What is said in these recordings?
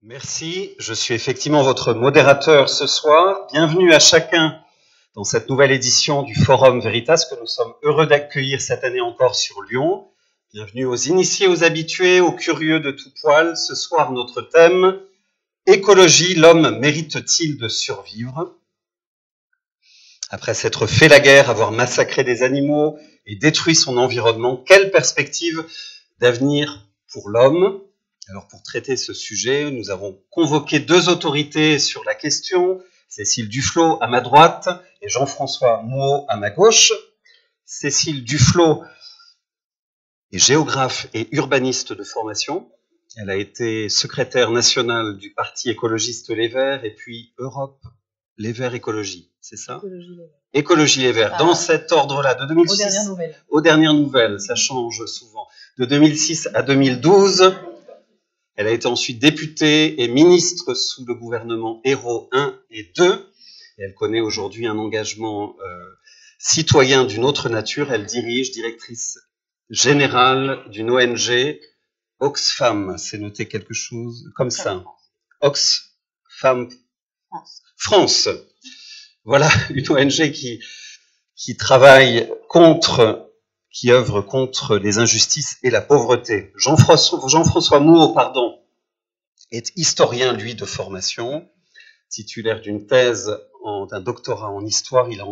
Merci, je suis effectivement votre modérateur ce soir. Bienvenue à chacun dans cette nouvelle édition du Forum Veritas que nous sommes heureux d'accueillir cette année encore sur Lyon. Bienvenue aux initiés, aux habitués, aux curieux de tout poil. Ce soir, notre thème, écologie, l'homme mérite-t-il de survivre? Après s'être fait la guerre, avoir massacré des animaux et détruit son environnement, quelle perspective d'avenir pour l'homme? Alors pour traiter ce sujet, nous avons convoqué deux autorités sur la question, Cécile Duflot à ma droite et Jean-François Mouot à ma gauche. Cécile Duflot est géographe et urbaniste de formation. Elle a été secrétaire nationale du Parti écologiste Les Verts et puis Europe Les Verts Écologie, c'est ça? Écologie Les Verts, dans cet ordre-là, de 2006 aux dernières nouvelles, ça change souvent, de 2006 à 2012. Elle a été ensuite députée et ministre sous le gouvernement Ayrault 1 et 2. Et elle connaît aujourd'hui un engagement citoyen d'une autre nature. Elle dirige, directrice générale d'une ONG, Oxfam. C'est noté quelque chose comme ça. Oxfam France. Voilà, une ONG qui travaille qui œuvre contre les injustices et la pauvreté. Jean-François Mouot, est historien, lui, de formation, titulaire d'une thèse, d'un doctorat en histoire. Il a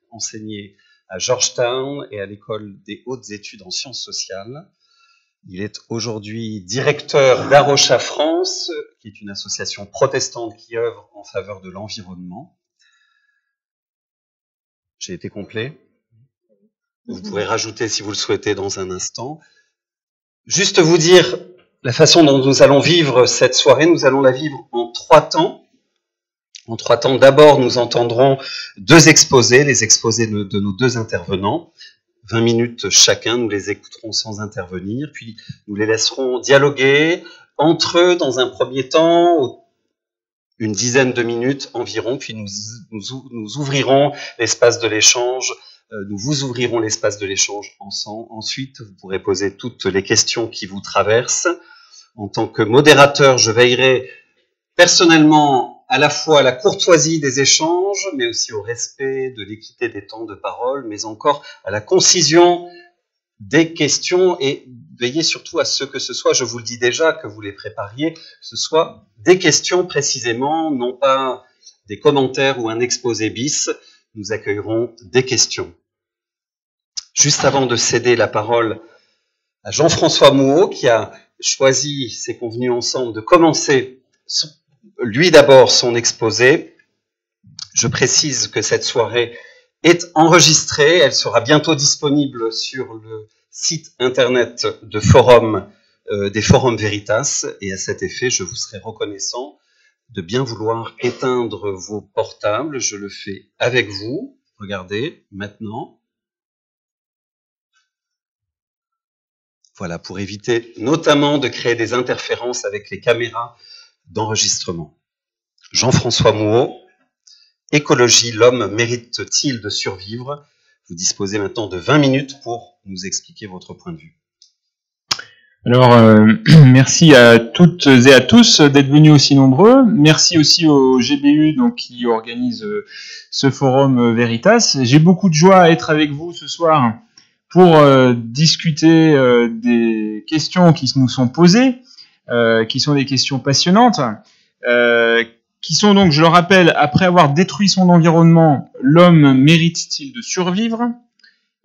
enseigné à Georgetown et à l'école des hautes études en sciences sociales. Il est aujourd'hui directeur d'Arocha France, qui est une association protestante qui œuvre en faveur de l'environnement. J'ai été complet? Vous pourrez rajouter si vous le souhaitez dans un instant. Juste vous dire la façon dont nous allons vivre cette soirée. Nous allons la vivre en 3 temps. En 3 temps, d'abord, nous entendrons 2 exposés, les exposés de nos 2 intervenants. 20 minutes chacun, nous les écouterons sans intervenir, puis nous les laisserons dialoguer entre eux dans un premier temps, une dizaine de minutes environ, puis nous ouvrirons l'espace de l'échange. Nous vous ouvrirons l'espace de l'échange ensemble. Ensuite, vous pourrez poser toutes les questions qui vous traversent. En tant que modérateur, je veillerai personnellement à la fois à la courtoisie des échanges, mais aussi au respect de l'équité des temps de parole, mais encore à la concision des questions et veillez surtout à ce que ce soit, je vous le dis déjà, que vous les prépariez, que ce soit des questions précisément, non pas des commentaires ou un exposé bis. Nous accueillerons des questions. Juste avant de céder la parole à Jean-François Mouot, qui a choisi, c'est convenu ensemble, de commencer, lui d'abord, son exposé. Je précise que cette soirée est enregistrée, elle sera bientôt disponible sur le site internet de des Forums Veritas, et à cet effet, je vous serai reconnaissant de bien vouloir éteindre vos portables. Je le fais avec vous. Regardez, maintenant. Voilà, pour éviter notamment de créer des interférences avec les caméras d'enregistrement. Jean-François Mouot, écologie, l'homme mérite-t-il de survivre? Vous disposez maintenant de 20 minutes pour nous expliquer votre point de vue. Alors, merci à toutes et à tous d'être venus aussi nombreux. Merci aussi au GBU qui organise ce forum Veritas. J'ai beaucoup de joie à être avec vous ce soir pour discuter des questions qui nous sont posées, qui sont des questions passionnantes, qui sont donc, je le rappelle, après avoir détruit son environnement, l'homme mérite-t-il de survivre?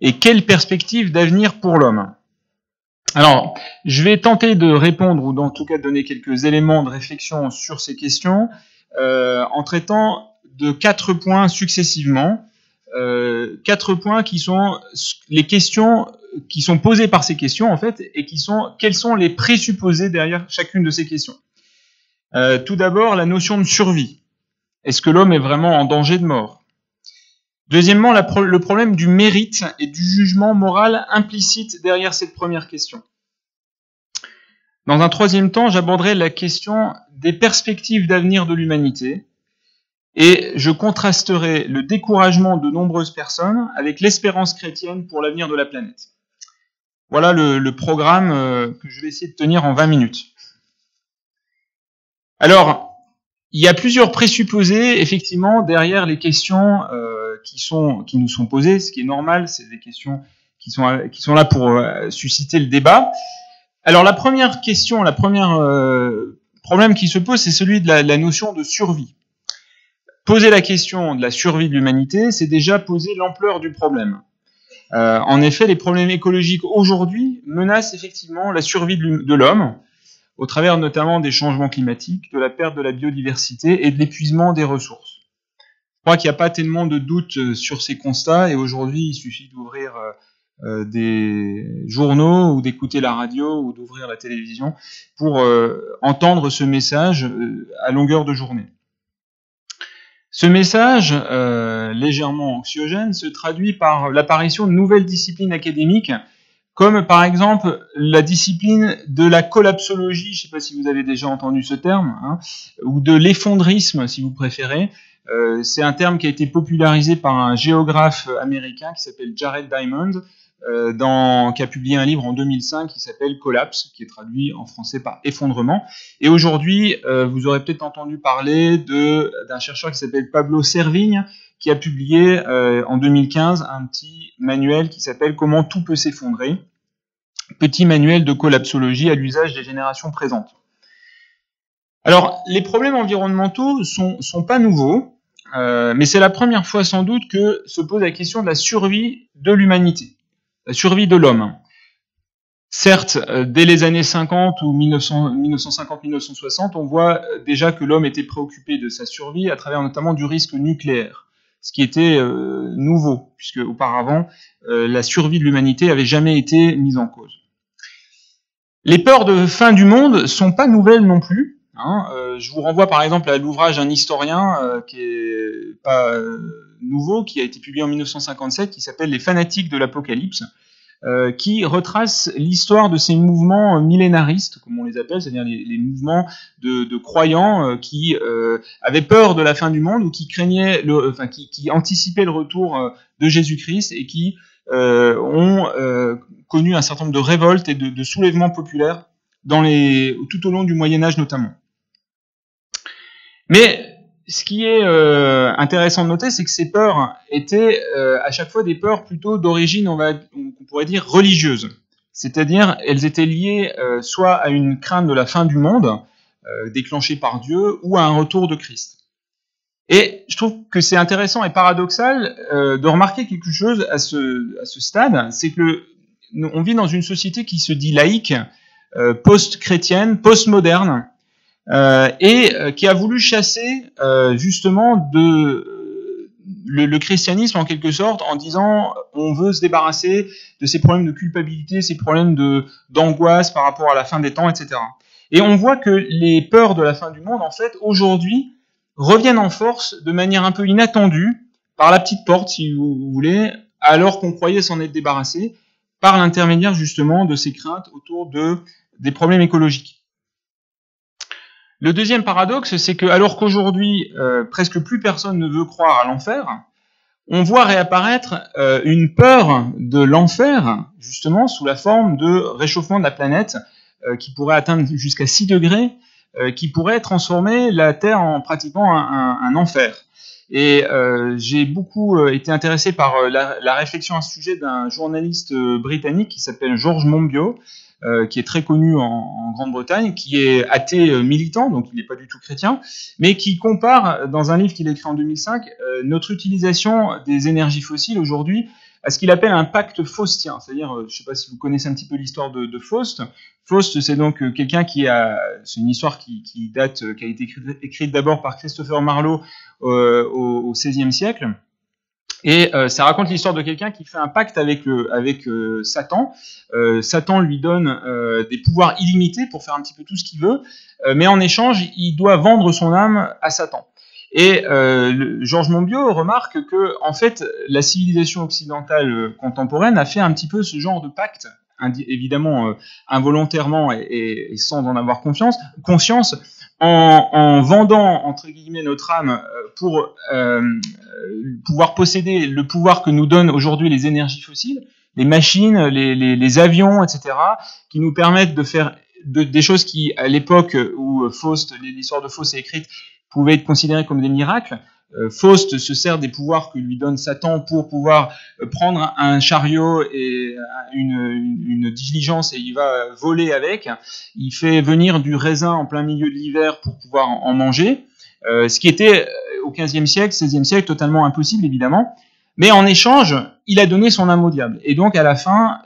Et quelle perspective d'avenir pour l'homme? Alors, je vais tenter de répondre, ou en tout cas de donner quelques éléments de réflexion sur ces questions, en traitant de 4 points successivement. 4 points qui sont les questions qui sont posées par ces questions, en fait, et quels sont les présupposés derrière chacune de ces questions. Tout d'abord, la notion de survie. Est-ce que l'homme est vraiment en danger de mort? Deuxièmement, le problème du mérite et du jugement moral implicite derrière cette première question. Dans un troisième temps, j'aborderai la question des perspectives d'avenir de l'humanité et je contrasterai le découragement de nombreuses personnes avec l'espérance chrétienne pour l'avenir de la planète. Voilà le programme que je vais essayer de tenir en 20 minutes. Alors, il y a plusieurs présupposés, effectivement, derrière les questions qui nous sont posées, ce qui est normal, c'est des questions qui sont là pour susciter le débat. Alors, la première question, problème qui se pose, c'est celui de la notion de survie. Poser la question de la survie de l'humanité, c'est déjà poser l'ampleur du problème. En effet, les problèmes écologiques aujourd'hui menacent effectivement la survie de l'homme, au travers notamment des changements climatiques, de la perte de la biodiversité et de l'épuisement des ressources. Je crois qu'il n'y a pas tellement de doute sur ces constats, et aujourd'hui, il suffit d'ouvrir des journaux ou d'écouter la radio ou d'ouvrir la télévision pour entendre ce message à longueur de journée. Ce message, légèrement anxiogène, se traduit par l'apparition de nouvelles disciplines académiques, comme par exemple la discipline de la collapsologie, je ne sais pas si vous avez déjà entendu ce terme, hein, ou de l'effondrisme, si vous préférez. C'est un terme qui a été popularisé par un géographe américain qui s'appelle Jared Diamond, qui a publié un livre en 2005 qui s'appelle Collapse, qui est traduit en français par effondrement. Et aujourd'hui, vous aurez peut-être entendu parler d'un chercheur qui s'appelle Pablo Servigne, qui a publié en 2015 un petit manuel qui s'appelle Comment tout peut s'effondrer, petit manuel de collapsologie à l'usage des générations présentes. Alors, les problèmes environnementaux sont pas nouveaux, mais c'est la première fois sans doute que se pose la question de la survie de l'humanité. La survie de l'homme. Certes, dès les années 50 ou 1950-1960, on voit déjà que l'homme était préoccupé de sa survie à travers notamment du risque nucléaire, ce qui était nouveau, puisque auparavant, la survie de l'humanité avait jamais été mise en cause. Les peurs de fin du monde sont pas nouvelles non plus. Je vous renvoie par exemple à l'ouvrage d'un historien qui est pas nouveau, qui a été publié en 1957, qui s'appelle Les fanatiques de l'apocalypse, qui retrace l'histoire de ces mouvements millénaristes, comme on les appelle, c'est-à-dire les mouvements de croyants qui avaient peur de la fin du monde ou qui craignaient, qui anticipaient le retour de Jésus-Christ et qui ont connu un certain nombre de révoltes et de soulèvements populaires tout au long du Moyen-Âge notamment. Mais ce qui est intéressant de noter, c'est que ces peurs étaient à chaque fois des peurs plutôt d'origine, on pourrait dire, religieuse. C'est-à-dire, elles étaient liées soit à une crainte de la fin du monde, déclenchée par Dieu, ou à un retour de Christ. Et je trouve que c'est intéressant et paradoxal de remarquer quelque chose à ce stade, c'est que on vit dans une société qui se dit laïque, post-chrétienne, post-moderne, et qui a voulu chasser justement le christianisme en quelque sorte en disant on veut se débarrasser de ces problèmes de culpabilité, ces problèmes d'angoisse par rapport à la fin des temps, etc. Et on voit que les peurs de la fin du monde, en fait, aujourd'hui, reviennent en force de manière un peu inattendue, par la petite porte, si vous voulez, alors qu'on croyait s'en être débarrassé, par l'intermédiaire justement de ces craintes autour des problèmes écologiques. Le deuxième paradoxe, c'est que alors qu'aujourd'hui, presque plus personne ne veut croire à l'enfer, on voit réapparaître une peur de l'enfer, justement, sous la forme de réchauffement de la planète, qui pourrait atteindre jusqu'à 6 degrés, qui pourrait transformer la Terre en pratiquement un enfer. Et j'ai beaucoup été intéressé par la réflexion à ce sujet d'un journaliste britannique qui s'appelle George Monbiot, qui est très connu en Grande-Bretagne, qui est athée militant, donc il n'est pas du tout chrétien, mais qui compare, dans un livre qu'il a écrit en 2005, notre utilisation des énergies fossiles aujourd'hui à ce qu'il appelle un pacte faustien. C'est-à-dire, je ne sais pas si vous connaissez un petit peu l'histoire de Faust. Faust, c'est donc quelqu'un c'est une histoire qui date, qui a été écrite d'abord par Christopher Marlowe au XVIe siècle. Et ça raconte l'histoire de quelqu'un qui fait un pacte avec Satan. Satan lui donne des pouvoirs illimités pour faire un petit peu tout ce qu'il veut, mais en échange, il doit vendre son âme à Satan. Et Georges Monbiot remarque que, en fait, la civilisation occidentale contemporaine a fait un petit peu ce genre de pacte, évidemment involontairement et sans en avoir conscience, en vendant, entre guillemets, notre âme pour pouvoir posséder le pouvoir que nous donnent aujourd'hui les énergies fossiles, les machines, les avions, etc., qui nous permettent de faire des choses qui, à l'époque où l'histoire de Faust est écrite, pouvaient être considérées comme des miracles. Faust se sert des pouvoirs que lui donne Satan pour pouvoir prendre un chariot et une diligence et il va voler avec. Il fait venir du raisin en plein milieu de l'hiver pour pouvoir en manger, ce qui était au XVe siècle, XVIe siècle totalement impossible évidemment. Mais en échange, il a donné son âme au diable. Et donc, à la fin,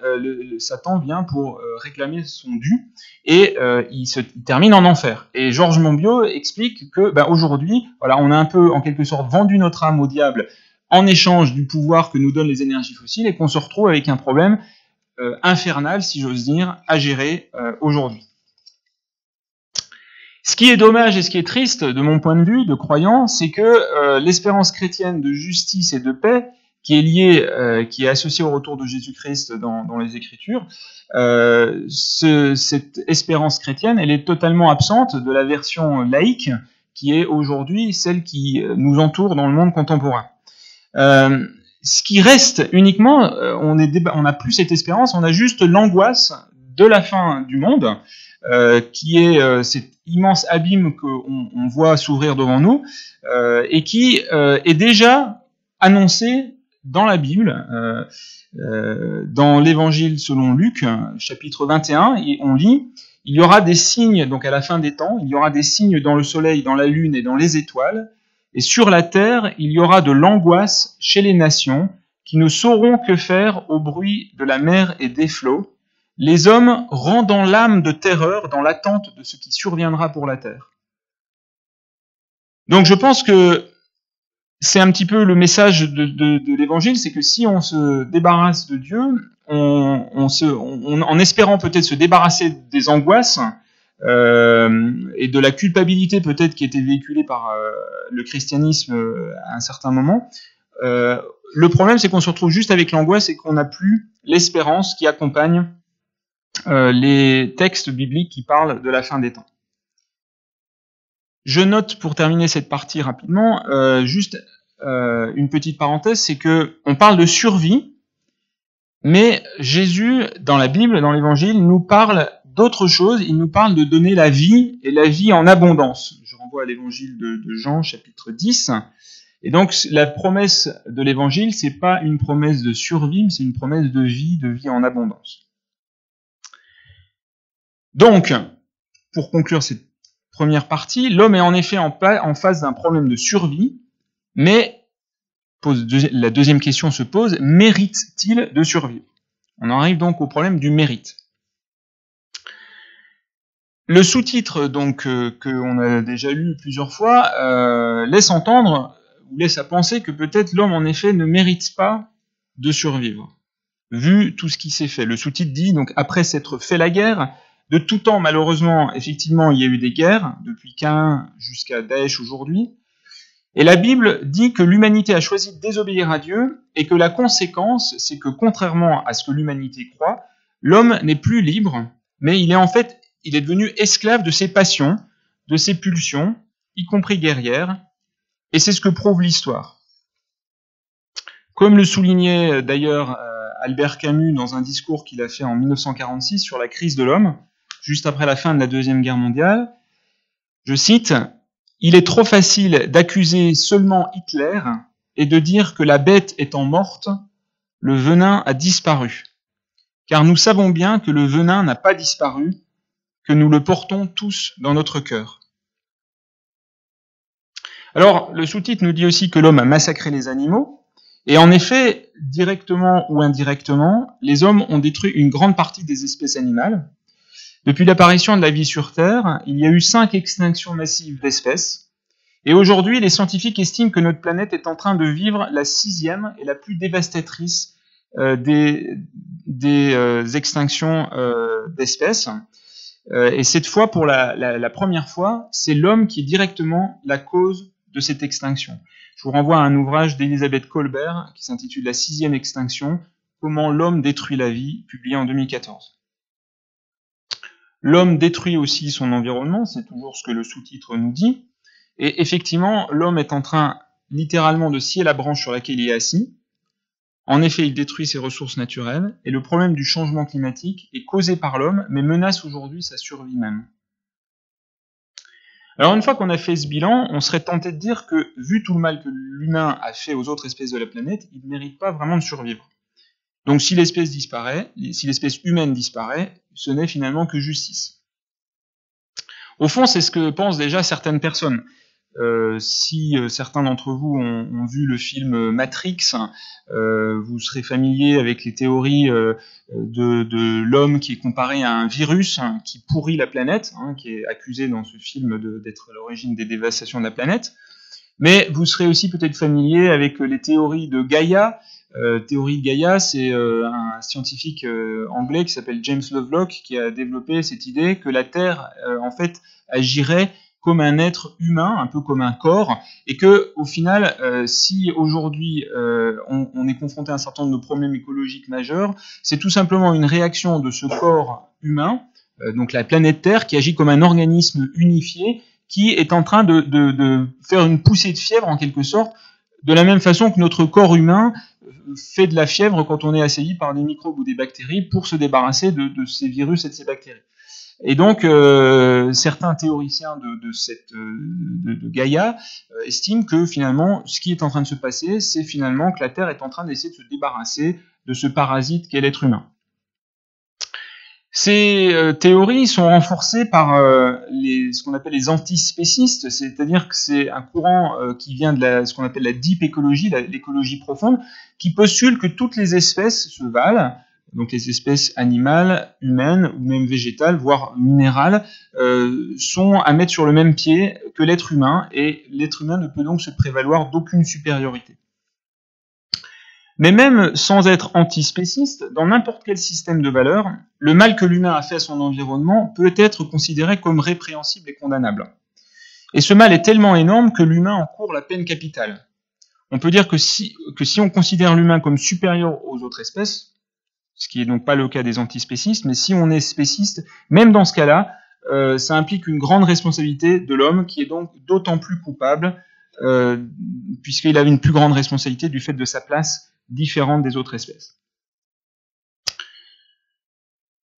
Satan vient pour réclamer son dû, et il termine en enfer. Et Georges Monbiot explique que, aujourd'hui, voilà, on a un peu, en quelque sorte, vendu notre âme au diable en échange du pouvoir que nous donnent les énergies fossiles, et qu'on se retrouve avec un problème infernal, si j'ose dire, à gérer aujourd'hui. Ce qui est dommage et ce qui est triste, de mon point de vue, de croyant, c'est que l'espérance chrétienne de justice et de paix, qui est liée, qui est associée au retour de Jésus-Christ dans les Écritures, cette espérance chrétienne, elle est totalement absente de la version laïque, qui est aujourd'hui celle qui nous entoure dans le monde contemporain. Ce qui reste uniquement, on n'a plus cette espérance, on a juste l'angoisse de la fin du monde, qui est cet immense abîme qu'on voit s'ouvrir devant nous, et qui est déjà annoncé dans la Bible, dans l'Évangile selon Luc, chapitre 21, et on lit « Il y aura des signes, donc à la fin des temps, il y aura des signes dans le soleil, dans la lune et dans les étoiles, et sur la terre, il y aura de l'angoisse chez les nations, qui ne sauront que faire au bruit de la mer et des flots, les hommes rendant l'âme de terreur dans l'attente de ce qui surviendra pour la terre. » Donc je pense que c'est un petit peu le message de l'Évangile, c'est que si on se débarrasse de Dieu, en espérant peut-être se débarrasser des angoisses et de la culpabilité peut-être qui était véhiculée par le christianisme à un certain moment, le problème c'est qu'on se retrouve juste avec l'angoisse et qu'on n'a plus l'espérance qui accompagne les textes bibliques qui parlent de la fin des temps. Je note, pour terminer cette partie rapidement, juste une petite parenthèse, c'est que on parle de survie, mais Jésus, dans la Bible, dans l'Évangile, nous parle d'autre chose, il nous parle de donner la vie, et la vie en abondance. Je renvoie à l'Évangile de Jean, chapitre 10. Et donc, la promesse de l'Évangile, c'est pas une promesse de survie, mais c'est une promesse de vie en abondance. Donc, pour conclure cette première partie, l'homme est en effet en face d'un problème de survie, mais la deuxième question se pose, mérite-t-il de survivre? On en arrive donc au problème du mérite. Le sous-titre donc qu'on a déjà lu plusieurs fois laisse entendre, ou laisse à penser que peut-être l'homme en effet ne mérite pas de survivre, vu tout ce qui s'est fait. Le sous-titre dit donc après s'être fait la guerre, de tout temps, malheureusement, effectivement, il y a eu des guerres, depuis Caïn jusqu'à Daesh aujourd'hui. Et la Bible dit que l'humanité a choisi de désobéir à Dieu, et que la conséquence, c'est que contrairement à ce que l'humanité croit, l'homme n'est plus libre, mais il est devenu esclave de ses passions, de ses pulsions, y compris guerrières, et c'est ce que prouve l'histoire. Comme le soulignait d'ailleurs Albert Camus dans un discours qu'il a fait en 1946 sur la crise de l'homme, juste après la fin de la Deuxième Guerre mondiale, je cite, « Il est trop facile d'accuser seulement Hitler et de dire que la bête étant morte, le venin a disparu. Car nous savons bien que le venin n'a pas disparu, que nous le portons tous dans notre cœur. » Alors, le sous-titre nous dit aussi que l'homme a massacré les animaux, et en effet, directement ou indirectement, les hommes ont détruit une grande partie des espèces animales. Depuis l'apparition de la vie sur Terre, il y a eu 5 extinctions massives d'espèces, et aujourd'hui, les scientifiques estiment que notre planète est en train de vivre la 6e et la plus dévastatrice des extinctions d'espèces. Et cette fois, pour la première fois, c'est l'homme qui est directement la cause de cette extinction. Je vous renvoie à un ouvrage d'Elisabeth Kolbert qui s'intitule « La 6e extinction, comment l'homme détruit la vie », publié en 2014. L'homme détruit aussi son environnement, c'est toujours ce que le sous-titre nous dit, et effectivement, l'homme est en train littéralement de scier la branche sur laquelle il est assis, En effet, il détruit ses ressources naturelles, et le problème du changement climatique est causé par l'homme, mais menace aujourd'hui sa survie même. Alors une fois qu'on a fait ce bilan, on serait tenté de dire que, vu tout le mal que l'humain a fait aux autres espèces de la planète, il ne mérite pas vraiment de survivre. Donc si l'espèce disparaît, si l'espèce humaine disparaît, ce n'est finalement que justice. Au fond, c'est ce que pensent déjà certaines personnes. Si certains d'entre vous ont vu le film Matrix, vous serez familier avec les théories de l'homme qui est comparé à un virus qui pourrit la planète, qui est accusé dans ce film d'être à l'origine des dévastations de la planète. Mais vous serez aussi peut-être familier avec les théories de Gaïa. Théorie de Gaïa, c'est un scientifique anglais qui s'appelle James Lovelock qui a développé cette idée que la Terre, en fait, agirait comme un être humain, un peu comme un corps, et que, au final, si aujourd'hui on est confronté à un certain nombre de problèmes écologiques majeurs, c'est tout simplement une réaction de ce corps humain, donc la planète Terre, qui agit comme un organisme unifié, qui est en train de faire une poussée de fièvre, en quelque sorte, de la même façon que notre corps humain fait de la fièvre quand on est assailli par des microbes ou des bactéries pour se débarrasser de ces virus et de ces bactéries. Et donc, certains théoriciens de Gaïa estiment que finalement, ce qui est en train de se passer, c'est finalement que la Terre est en train d'essayer de se débarrasser de ce parasite qu'est l'être humain. Ces théories sont renforcées par ce qu'on appelle les antispécistes, c'est-à-dire que c'est un courant qui vient de ce qu'on appelle la deep écologie, l'écologie profonde, qui postule que toutes les espèces se valent, donc les espèces animales, humaines ou même végétales, voire minérales, sont à mettre sur le même pied que l'être humain, et l'être humain ne peut donc se prévaloir d'aucune supériorité. Mais même sans être antispéciste, dans n'importe quel système de valeurs, le mal que l'humain a fait à son environnement peut être considéré comme répréhensible et condamnable. Et ce mal est tellement énorme que l'humain encourt la peine capitale. On peut dire que si on considère l'humain comme supérieur aux autres espèces, ce qui n'est donc pas le cas des antispécistes, mais si on est spéciste, même dans ce cas-là, ça implique une grande responsabilité de l'homme, qui est donc d'autant plus coupable, puisqu'il a une plus grande responsabilité du fait de sa place différente des autres espèces.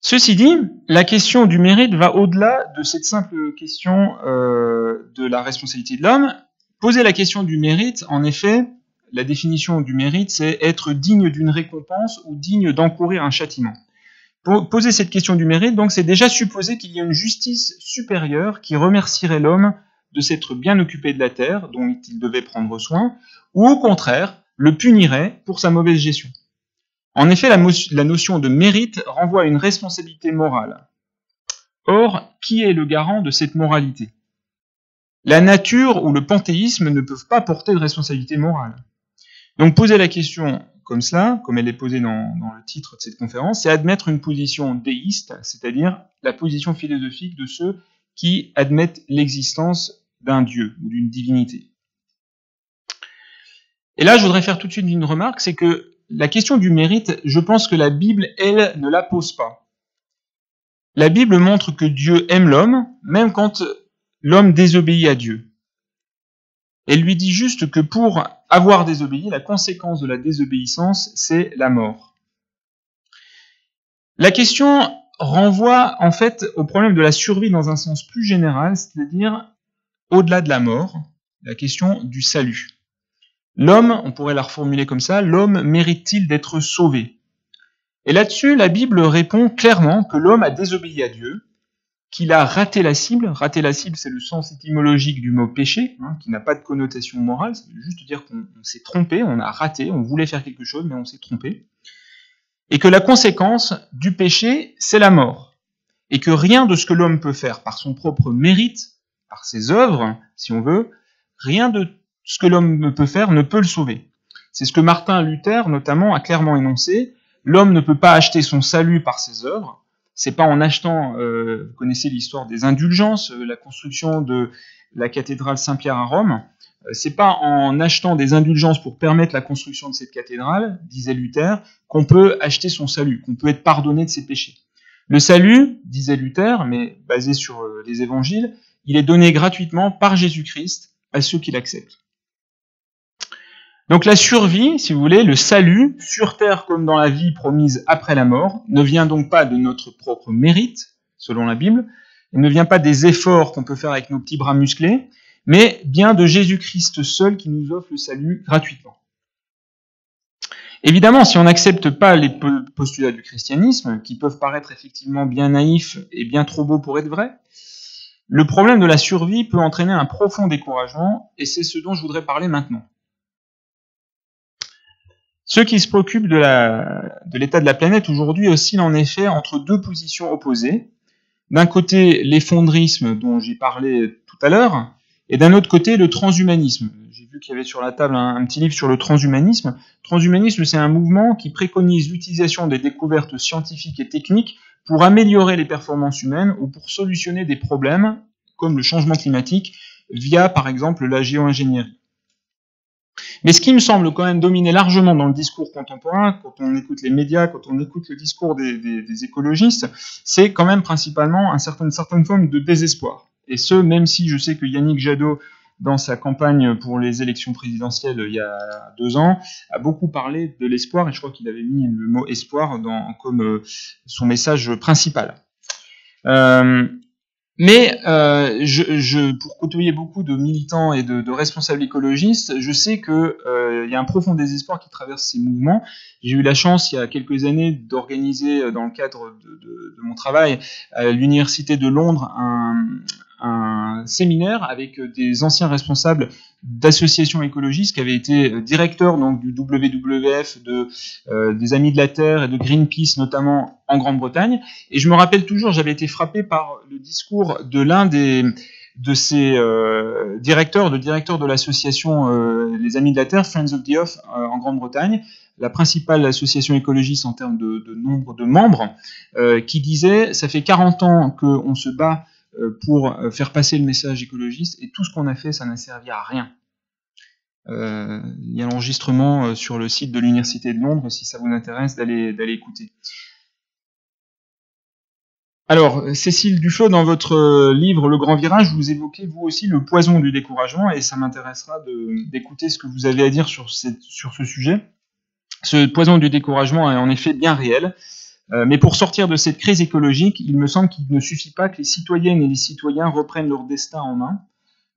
Ceci dit, la question du mérite va au-delà de cette simple question de la responsabilité de l'homme. Poser la question du mérite, en effet, la définition du mérite, c'est être digne d'une récompense ou digne d'encourir un châtiment. Pour poser cette question du mérite, donc, c'est déjà supposer qu'il y a une justice supérieure qui remercierait l'homme de s'être bien occupé de la terre, dont il devait prendre soin, ou au contraire, le punirait pour sa mauvaise gestion. En effet, la notion de mérite renvoie à une responsabilité morale. Or, qui est le garant de cette moralité ? La nature ou le panthéisme ne peuvent pas porter de responsabilité morale. Donc poser la question comme cela, comme elle est posée dans le titre de cette conférence, c'est admettre une position déiste, c'est-à-dire la position philosophique de ceux qui admettent l'existence d'un dieu ou d'une divinité. Et là, je voudrais faire tout de suite une remarque, c'est que la question du mérite, je pense que la Bible, elle, ne la pose pas. La Bible montre que Dieu aime l'homme, même quand l'homme désobéit à Dieu. Elle lui dit juste que pour avoir désobéi, la conséquence de la désobéissance, c'est la mort. La question renvoie en fait au problème de la survie dans un sens plus général, c'est-à-dire au-delà de la mort, la question du salut. L'homme, on pourrait la reformuler comme ça, l'homme mérite-t-il d'être sauvé ? Et là-dessus, la Bible répond clairement que l'homme a désobéi à Dieu, qu'il a raté la cible. Rater la cible, c'est le sens étymologique du mot péché, qui n'a pas de connotation morale, ça veut juste dire qu'on s'est trompé, on a raté, on voulait faire quelque chose, mais on s'est trompé. Et que la conséquence du péché, c'est la mort. Et que rien de ce que l'homme peut faire par son propre mérite, par ses œuvres, si on veut, rien de ce que l'homme peut faire ne peut le sauver. C'est ce que Martin Luther, notamment, a clairement énoncé. L'homme ne peut pas acheter son salut par ses œuvres. C'est pas en achetant, vous connaissez l'histoire des indulgences, la construction de la cathédrale Saint-Pierre à Rome. C'est pas en achetant des indulgences pour permettre la construction de cette cathédrale, disait Luther, qu'on peut acheter son salut, qu'on peut être pardonné de ses péchés. Le salut, disait Luther, mais basé sur les évangiles, il est donné gratuitement par Jésus-Christ à ceux qui l'acceptent. Donc la survie, si vous voulez, le salut, sur terre comme dans la vie promise après la mort, ne vient donc pas de notre propre mérite, selon la Bible, il ne vient pas des efforts qu'on peut faire avec nos petits bras musclés, mais bien de Jésus-Christ seul qui nous offre le salut gratuitement. Évidemment, si on n'accepte pas les postulats du christianisme, qui peuvent paraître effectivement bien naïfs et bien trop beaux pour être vrais, le problème de la survie peut entraîner un profond découragement, et c'est ce dont je voudrais parler maintenant. Ceux qui se préoccupent de l'état de la planète aujourd'hui oscillent en effet entre deux positions opposées. D'un côté, l'effondrisme dont j'ai parlé tout à l'heure, et d'un autre côté, le transhumanisme. J'ai vu qu'il y avait sur la table un petit livre sur le transhumanisme. Transhumanisme, c'est un mouvement qui préconise l'utilisation des découvertes scientifiques et techniques pour améliorer les performances humaines ou pour solutionner des problèmes, comme le changement climatique, via, par exemple, la géo-ingénierie. Mais ce qui me semble quand même dominer largement dans le discours contemporain, quand on écoute les médias, quand on écoute le discours des écologistes, c'est quand même principalement une certaine forme de désespoir. Et ce, même si je sais que Yannick Jadot, dans sa campagne pour les élections présidentielles il y a 2 ans, a beaucoup parlé de l'espoir, et je crois qu'il avait mis le mot espoir comme son message principal. Mais pour côtoyer beaucoup de militants et de responsables écologistes, je sais que y a un profond désespoir qui traverse ces mouvements. J'ai eu la chance, il y a quelques années, d'organiser, dans le cadre de mon travail, à l'Université de Londres, un séminaire avec des anciens responsables d'associations écologistes qui avaient été directeurs donc, du WWF, des Amis de la Terre et de Greenpeace, notamment en Grande-Bretagne. Et je me rappelle toujours, j'avais été frappé par le discours de l'un de ces directeurs de l'association les Amis de la Terre, Friends of the Earth, en Grande-Bretagne, la principale association écologiste en termes de nombre de membres, qui disait « ça fait 40 ans qu'on se bat pour faire passer le message écologiste, et tout ce qu'on a fait, ça n'a servi à rien. » Il y a l'enregistrement sur le site de l'Université de Londres, si ça vous intéresse d'aller écouter. Alors, Cécile Dufaux, dans votre livre Le Grand Virage, vous évoquez vous aussi le poison du découragement, et ça m'intéressera d'écouter ce que vous avez à dire sur ce sujet. Ce poison du découragement est en effet bien réel. Mais pour sortir de cette crise écologique, il me semble qu'il ne suffit pas que les citoyennes et les citoyens reprennent leur destin en main.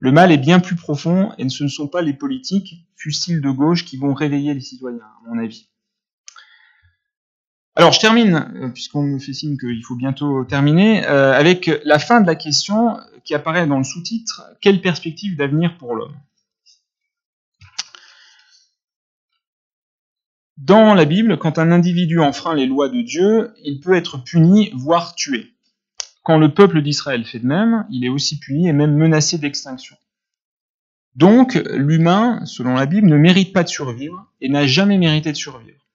Le mal est bien plus profond, et ce ne sont pas les politiques, fussent-ils de gauche, qui vont réveiller les citoyens, à mon avis. Alors je termine, puisqu'on me fait signe qu'il faut bientôt terminer, avec la fin de la question qui apparaît dans le sous-titre « Quelle perspective d'avenir pour l'homme ?» Dans la Bible, quand un individu enfreint les lois de Dieu, il peut être puni, voire tué. Quand le peuple d'Israël fait de même, il est aussi puni et même menacé d'extinction. Donc, l'humain, selon la Bible, ne mérite pas de survivre et n'a jamais mérité de survivre.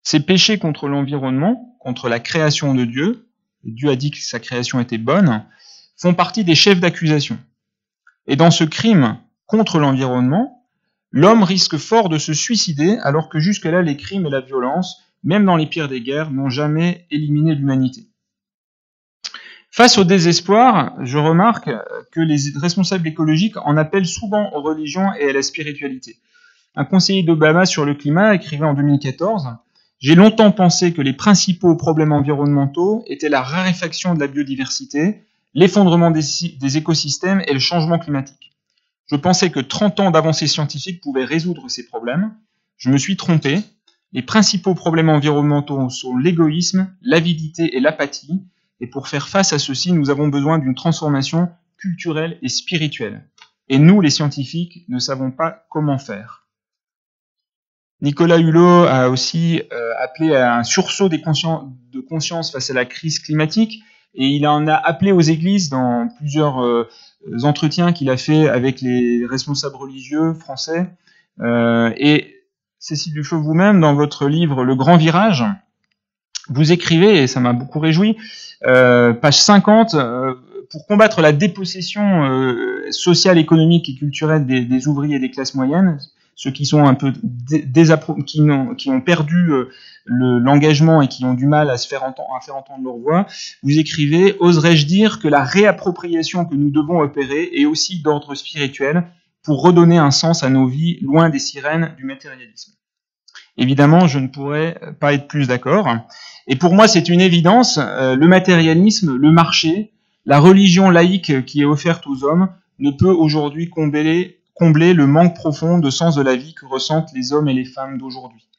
Ces péchés contre l'environnement, contre la création de Dieu, Dieu a dit que sa création était bonne, font partie des chefs d'accusation. Et dans ce crime contre l'environnement, l'homme risque fort de se suicider, alors que jusque-là, les crimes et la violence, même dans les pires des guerres, n'ont jamais éliminé l'humanité. Face au désespoir, je remarque que les responsables écologiques en appellent souvent aux religions et à la spiritualité. Un conseiller d'Obama sur le climat écrivait en 2014 « J'ai longtemps pensé que les principaux problèmes environnementaux étaient la raréfaction de la biodiversité, l'effondrement des écosystèmes et le changement climatique. Je pensais que 30 ans d'avancées scientifiques pouvaient résoudre ces problèmes. Je me suis trompé. Les principaux problèmes environnementaux sont l'égoïsme, l'avidité et l'apathie. Et pour faire face à ceci, nous avons besoin d'une transformation culturelle et spirituelle. Et nous, les scientifiques, ne savons pas comment faire. » Nicolas Hulot a aussi appelé à un sursaut de conscience face à la crise climatique, et il en a appelé aux églises dans plusieurs entretiens qu'il a fait avec les responsables religieux français. Et Cécile Dufaux, vous-même, dans votre livre Le Grand Virage, vous écrivez, et ça m'a beaucoup réjoui, page 50, pour combattre la dépossession sociale, économique et culturelle des ouvriers des classes moyennes, ceux qui sont un peu qui ont perdu l'engagement et qui ont du mal à faire entendre leur voix, vous écrivez « Oserais-je dire que la réappropriation que nous devons opérer est aussi d'ordre spirituel pour redonner un sens à nos vies, loin des sirènes du matérialisme. Évidemment, je ne pourrais pas être plus d'accord. Et pour moi, c'est une évidence, le matérialisme, le marché, la religion laïque qui est offerte aux hommes ne peut aujourd'hui combler le manque profond de sens de la vie que ressentent les hommes et les femmes d'aujourd'hui.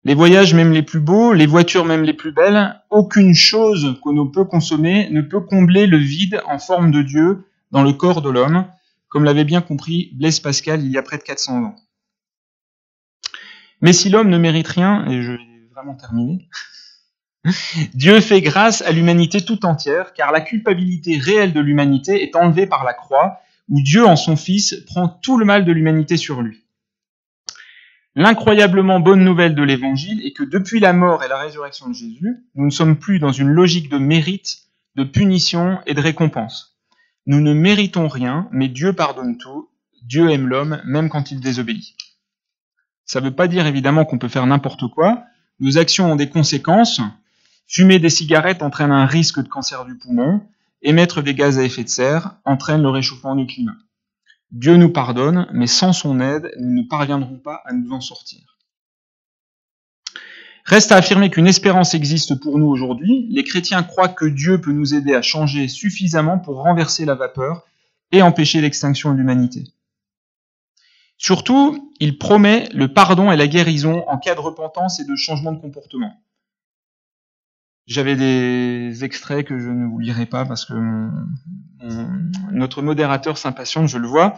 Les voyages même les plus beaux, les voitures même les plus belles, aucune chose que l'on peut consommer ne peut combler le vide en forme de Dieu dans le corps de l'homme, comme l'avait bien compris Blaise Pascal il y a près de 400 ans. Mais si l'homme ne mérite rien, et je vais vraiment terminer, Dieu fait grâce à l'humanité tout entière, car la culpabilité réelle de l'humanité est enlevée par la croix, où Dieu en son Fils prend tout le mal de l'humanité sur lui. L'incroyablement bonne nouvelle de l'Évangile est que depuis la mort et la résurrection de Jésus, nous ne sommes plus dans une logique de mérite, de punition et de récompense. Nous ne méritons rien, mais Dieu pardonne tout. Dieu aime l'homme, même quand il désobéit. Ça ne veut pas dire évidemment qu'on peut faire n'importe quoi. Nos actions ont des conséquences. Fumer des cigarettes entraîne un risque de cancer du poumon. Émettre des gaz à effet de serre entraîne le réchauffement du climat. Dieu nous pardonne, mais sans son aide, nous ne parviendrons pas à nous en sortir. Reste à affirmer qu'une espérance existe pour nous aujourd'hui. Les chrétiens croient que Dieu peut nous aider à changer suffisamment pour renverser la vapeur et empêcher l'extinction de l'humanité. Surtout, il promet le pardon et la guérison en cas de repentance et de changement de comportement. J'avais des extraits que je ne vous lirai pas parce que notre modérateur s'impatiente, je le vois.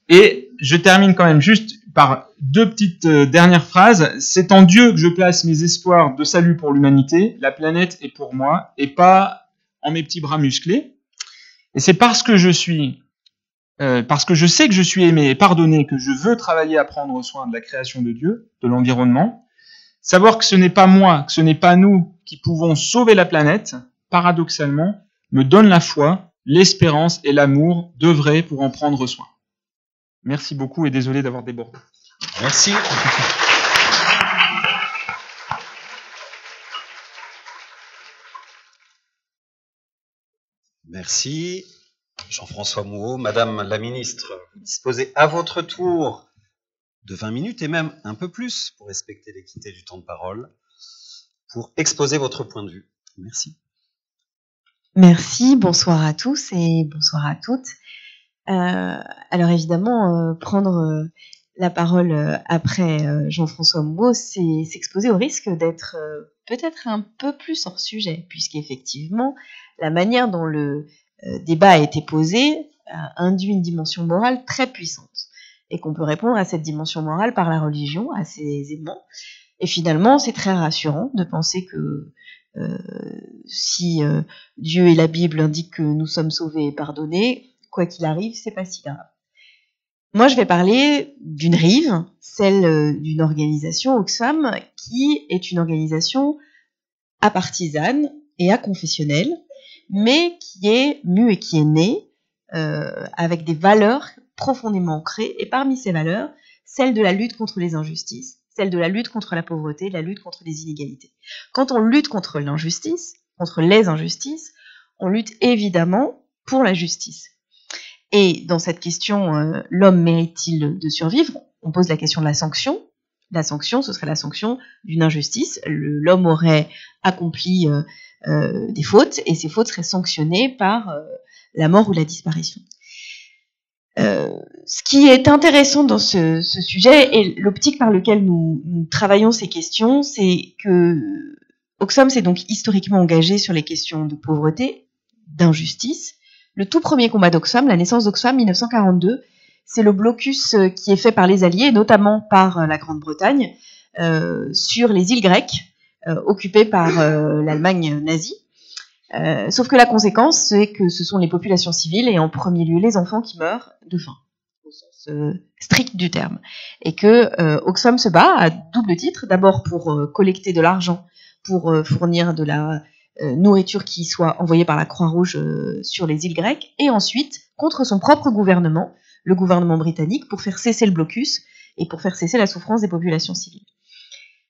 Et je termine quand même juste par deux petites dernières phrases. C'est en Dieu que je place mes espoirs de salut pour l'humanité. La planète est pour moi et pas en mes petits bras musclés. Et c'est parce que je sais que je suis aimé et pardonné que je veux travailler à prendre soin de la création de Dieu, de l'environnement. Savoir que ce n'est pas moi, que ce n'est pas nous qui pouvons sauver la planète, paradoxalement, me donne la foi, l'espérance et l'amour d'œuvrer pour en prendre soin. Merci beaucoup et désolé d'avoir débordé. Merci. Merci. Jean-François Mouot, Madame la Ministre, vous disposez à votre tour de 20 minutes et même un peu plus pour respecter l'équité du temps de parole, pour exposer votre point de vue. Merci. Merci, bonsoir à tous et bonsoir à toutes. Alors évidemment, prendre la parole après Jean-François Mouot, c'est s'exposer au risque d'être peut-être un peu plus hors sujet, puisqu'effectivement, la manière dont le débat a été posé induit une dimension morale très puissante, et qu'on peut répondre à cette dimension morale par la religion assez aisément. Et finalement, c'est très rassurant de penser que si Dieu et la Bible indiquent que nous sommes sauvés et pardonnés, quoi qu'il arrive, c'est pas si grave. Moi, je vais parler d'une rive, celle d'une organisation, Oxfam, qui est une organisation apartisane et aconfessionnelle, mais qui est mue et qui est née avec des valeurs profondément ancrées, et parmi ces valeurs, celle de la lutte contre les injustices, celle de la lutte contre la pauvreté, la lutte contre les inégalités. Quand on lutte contre l'injustice, contre les injustices, on lutte évidemment pour la justice. Et dans cette question, l'homme mérite-t-il de survivre? On pose la question de la sanction. La sanction, ce serait la sanction d'une injustice. L'homme aurait accompli des fautes, et ces fautes seraient sanctionnées par la mort ou la disparition. Ce qui est intéressant dans ce sujet, et l'optique par laquelle nous travaillons ces questions, c'est que Oxfam s'est donc historiquement engagé sur les questions de pauvreté, d'injustice. Le tout premier combat d'Oxfam, la naissance d'Oxfam, 1942, c'est le blocus qui est fait par les Alliés, notamment par la Grande-Bretagne, sur les îles grecques, occupées par l'Allemagne nazie. Sauf que la conséquence, c'est que ce sont les populations civiles, et en premier lieu les enfants, qui meurent de faim, au sens strict du terme. Et que Oxfam se bat à double titre, d'abord pour collecter de l'argent, pour fournir de la nourriture qui soit envoyée par la Croix-Rouge sur les îles grecques, et ensuite contre son propre gouvernement, le gouvernement britannique, pour faire cesser le blocus et pour faire cesser la souffrance des populations civiles.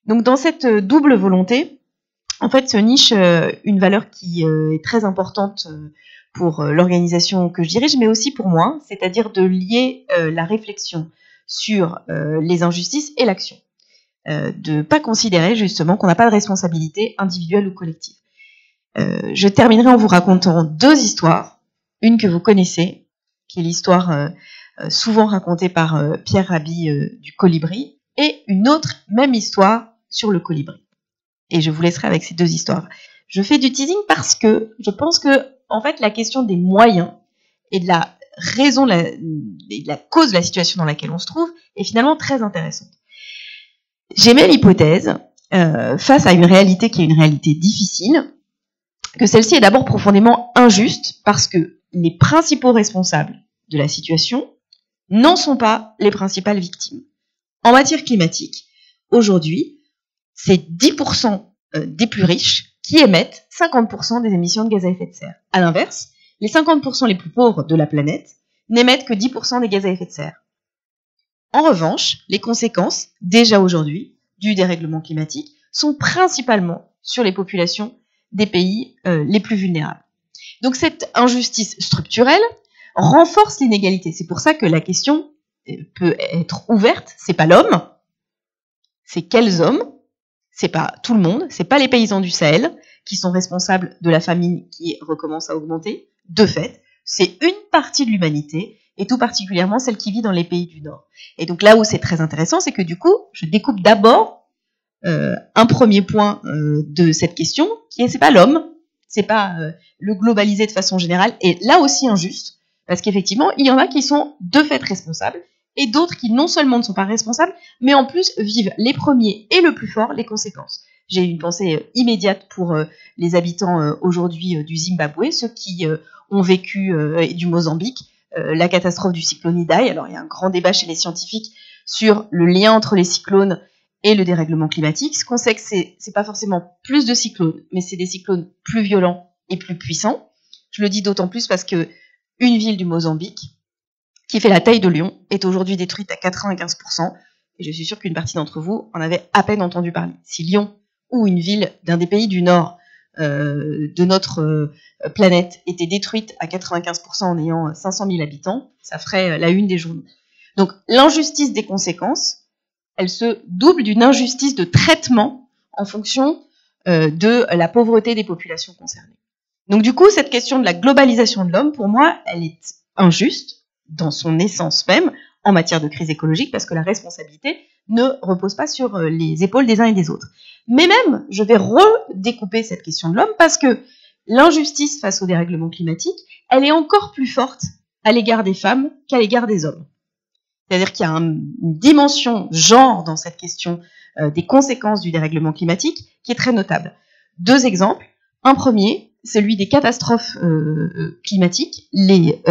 Donc dans cette double volonté, en fait, se niche une valeur qui est très importante pour l'organisation que je dirige, mais aussi pour moi, c'est-à-dire de lier la réflexion sur les injustices et l'action. De ne pas considérer justement qu'on n'a pas de responsabilité individuelle ou collective. Je terminerai en vous racontant 2 histoires. Une que vous connaissez, qui est l'histoire souvent racontée par Pierre Rabhi du colibri, et une autre, même histoire, sur le colibri. Et je vous laisserai avec ces 2 histoires. Je fais du teasing parce que je pense que, en fait, la question des moyens et de la raison, de la cause de la situation dans laquelle on se trouve est finalement très intéressante. J'émets l'hypothèse, face à une réalité qui est une réalité difficile, que celle-ci est d'abord profondément injuste parce que les principaux responsables de la situation n'en sont pas les principales victimes. En matière climatique, aujourd'hui, c'est 10% des plus riches qui émettent 50% des émissions de gaz à effet de serre. À l'inverse, les 50% les plus pauvres de la planète n'émettent que 10% des gaz à effet de serre. En revanche, les conséquences, déjà aujourd'hui, du dérèglement climatique sont principalement sur les populations des pays les plus vulnérables. Donc cette injustice structurelle renforce l'inégalité. C'est pour ça que la question peut être ouverte. C'est pas l'homme, c'est quels hommes. C'est pas tout le monde, c'est pas les paysans du Sahel qui sont responsables de la famine qui recommence à augmenter. De fait, c'est une partie de l'humanité, et tout particulièrement celle qui vit dans les pays du Nord. Et donc là où c'est très intéressant, c'est que du coup, je découpe d'abord un premier point de cette question, qui est c'est pas l'homme, c'est pas le globalisé de façon générale, et là aussi injuste, parce qu'effectivement, il y en a qui sont de fait responsables, et d'autres qui non seulement ne sont pas responsables, mais en plus vivent les premiers et le plus fort les conséquences. J'ai une pensée immédiate pour les habitants aujourd'hui du Zimbabwe, ceux qui ont vécu, et du Mozambique, la catastrophe du cyclone Idai. Alors il y a un grand débat chez les scientifiques sur le lien entre les cyclones et le dérèglement climatique. Ce qu'on sait que c'est pas forcément plus de cyclones, mais c'est des cyclones plus violents et plus puissants. Je le dis d'autant plus parce que une ville du Mozambique, qui fait la taille de Lyon, est aujourd'hui détruite à 95%, et je suis sûre qu'une partie d'entre vous en avait à peine entendu parler. Si Lyon, ou une ville d'un des pays du Nord de notre planète, était détruite à 95% en ayant 500 000 habitants, ça ferait la une des journaux. Donc l'injustice des conséquences, elle se double d'une injustice de traitement en fonction de la pauvreté des populations concernées. Donc du coup, cette question de la globalisation de l'homme, pour moi, elle est injuste, dans son essence même, en matière de crise écologique, parce que la responsabilité ne repose pas sur les épaules des uns et des autres. Mais même, je vais redécouper cette question de l'homme, parce que l'injustice face au dérèglement climatique, elle est encore plus forte à l'égard des femmes qu'à l'égard des hommes. C'est-à-dire qu'il y a une dimension genre dans cette question des conséquences du dérèglement climatique qui est très notable. 2 exemples. Un premier, celui des catastrophes climatiques, les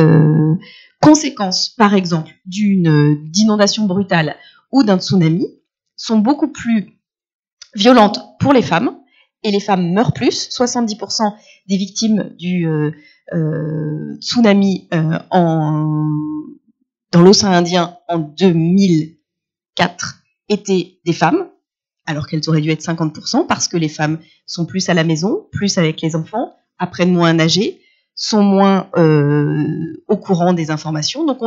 conséquences, par exemple, d'inondation brutale ou d'un tsunami sont beaucoup plus violentes pour les femmes, et les femmes meurent plus. 70% des victimes du tsunami dans l'océan Indien en 2004 étaient des femmes, alors qu'elles auraient dû être 50%, parce que les femmes sont plus à la maison, plus avec les enfants, apprennent moins à nager, sont moins au courant des informations. Donc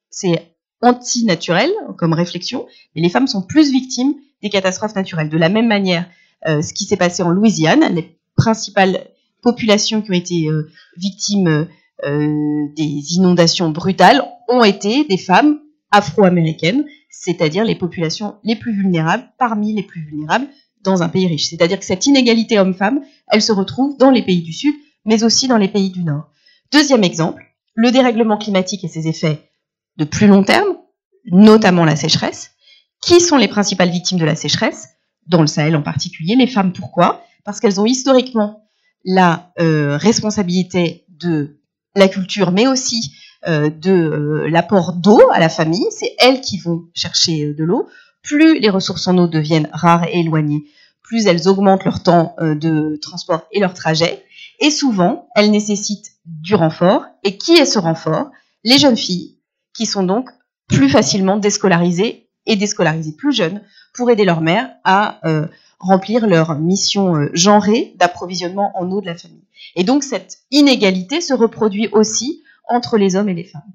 c'est anti-naturel comme réflexion, mais les femmes sont plus victimes des catastrophes naturelles. De la même manière, ce qui s'est passé en Louisiane, les principales populations qui ont été victimes des inondations brutales ont été des femmes afro-américaines, c'est-à-dire les populations les plus vulnérables, parmi les plus vulnérables dans un pays riche. C'est-à-dire que cette inégalité homme-femme, elle se retrouve dans les pays du Sud, mais aussi dans les pays du Nord. 2e exemple, le dérèglement climatique et ses effets de plus long terme, notamment la sécheresse. Qui sont les principales victimes de la sécheresse? Dans le Sahel en particulier, les femmes. Pourquoi? Parce qu'elles ont historiquement la responsabilité de la culture, mais aussi de l'apport d'eau à la famille. C'est elles qui vont chercher de l'eau. Plus les ressources en eau deviennent rares et éloignées, plus elles augmentent leur temps de transport et leur trajet. Et souvent, elles nécessitent du renfort. Et qui est ce renfort? Les jeunes filles, qui sont donc plus facilement déscolarisées et déscolarisées plus jeunes pour aider leur mère à remplir leur mission genrée d'approvisionnement en eau de la famille. Et donc cette inégalité se reproduit aussi entre les hommes et les femmes.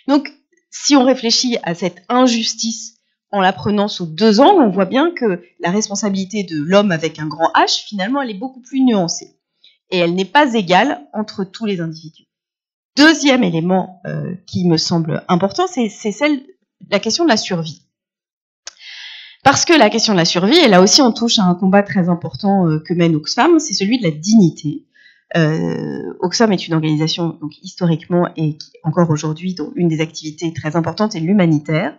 Donc si on réfléchit à cette injustice en la prenant sous deux angles, on voit bien que la responsabilité de l'homme avec un grand H, finalement, elle est beaucoup plus nuancée. Et elle n'est pas égale entre tous les individus. Deuxième élément qui me semble important, c'est la question de la survie. Parce que la question de la survie, et là aussi on touche à un combat très important que mène Oxfam, c'est celui de la dignité. Oxfam est une organisation donc, historiquement et qui, encore aujourd'hui, dont une des activités très importantes est l'humanitaire.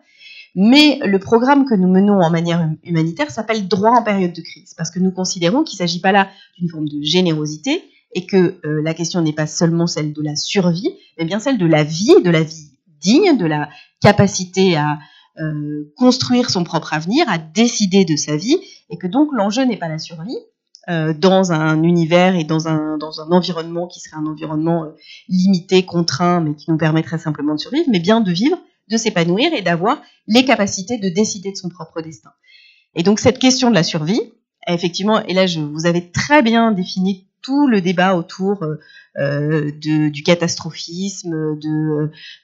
Mais le programme que nous menons en manière humanitaire s'appelle Droit en période de crise, parce que nous considérons qu'il ne s'agit pas là d'une forme de générosité, et que la question n'est pas seulement celle de la survie, mais bien celle de la vie digne, de la capacité à construire son propre avenir, à décider de sa vie, et que donc l'enjeu n'est pas la survie, dans un univers et dans un environnement qui serait un environnement limité, contraint, mais qui nous permettrait simplement de survivre, mais bien de vivre, de s'épanouir et d'avoir les capacités de décider de son propre destin. Et donc cette question de la survie, effectivement, et là vous avez très bien défini tout le débat autour du catastrophisme,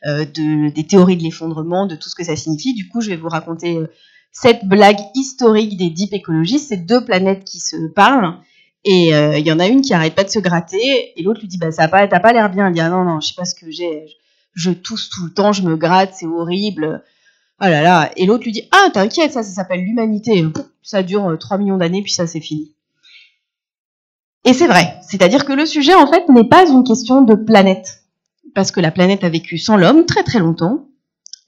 des théories de l'effondrement, de tout ce que ça signifie. Du coup, je vais vous raconter cette blague historique des deep écologistes, ces deux planètes qui se parlent, et il y en a une qui arrête pas de se gratter, et l'autre lui dit bah t'as pas l'air bien. Elle dit ah non, je sais pas ce que j'ai, je tousse tout le temps, je me gratte, c'est horrible. Oh là là. Et l'autre lui dit ah t'inquiète, ça s'appelle l'humanité, ça dure 3 millions d'années puis ça c'est fini. Et c'est vrai, c'est-à-dire que le sujet en fait n'est pas une question de planète, parce que la planète a vécu sans l'homme très très longtemps.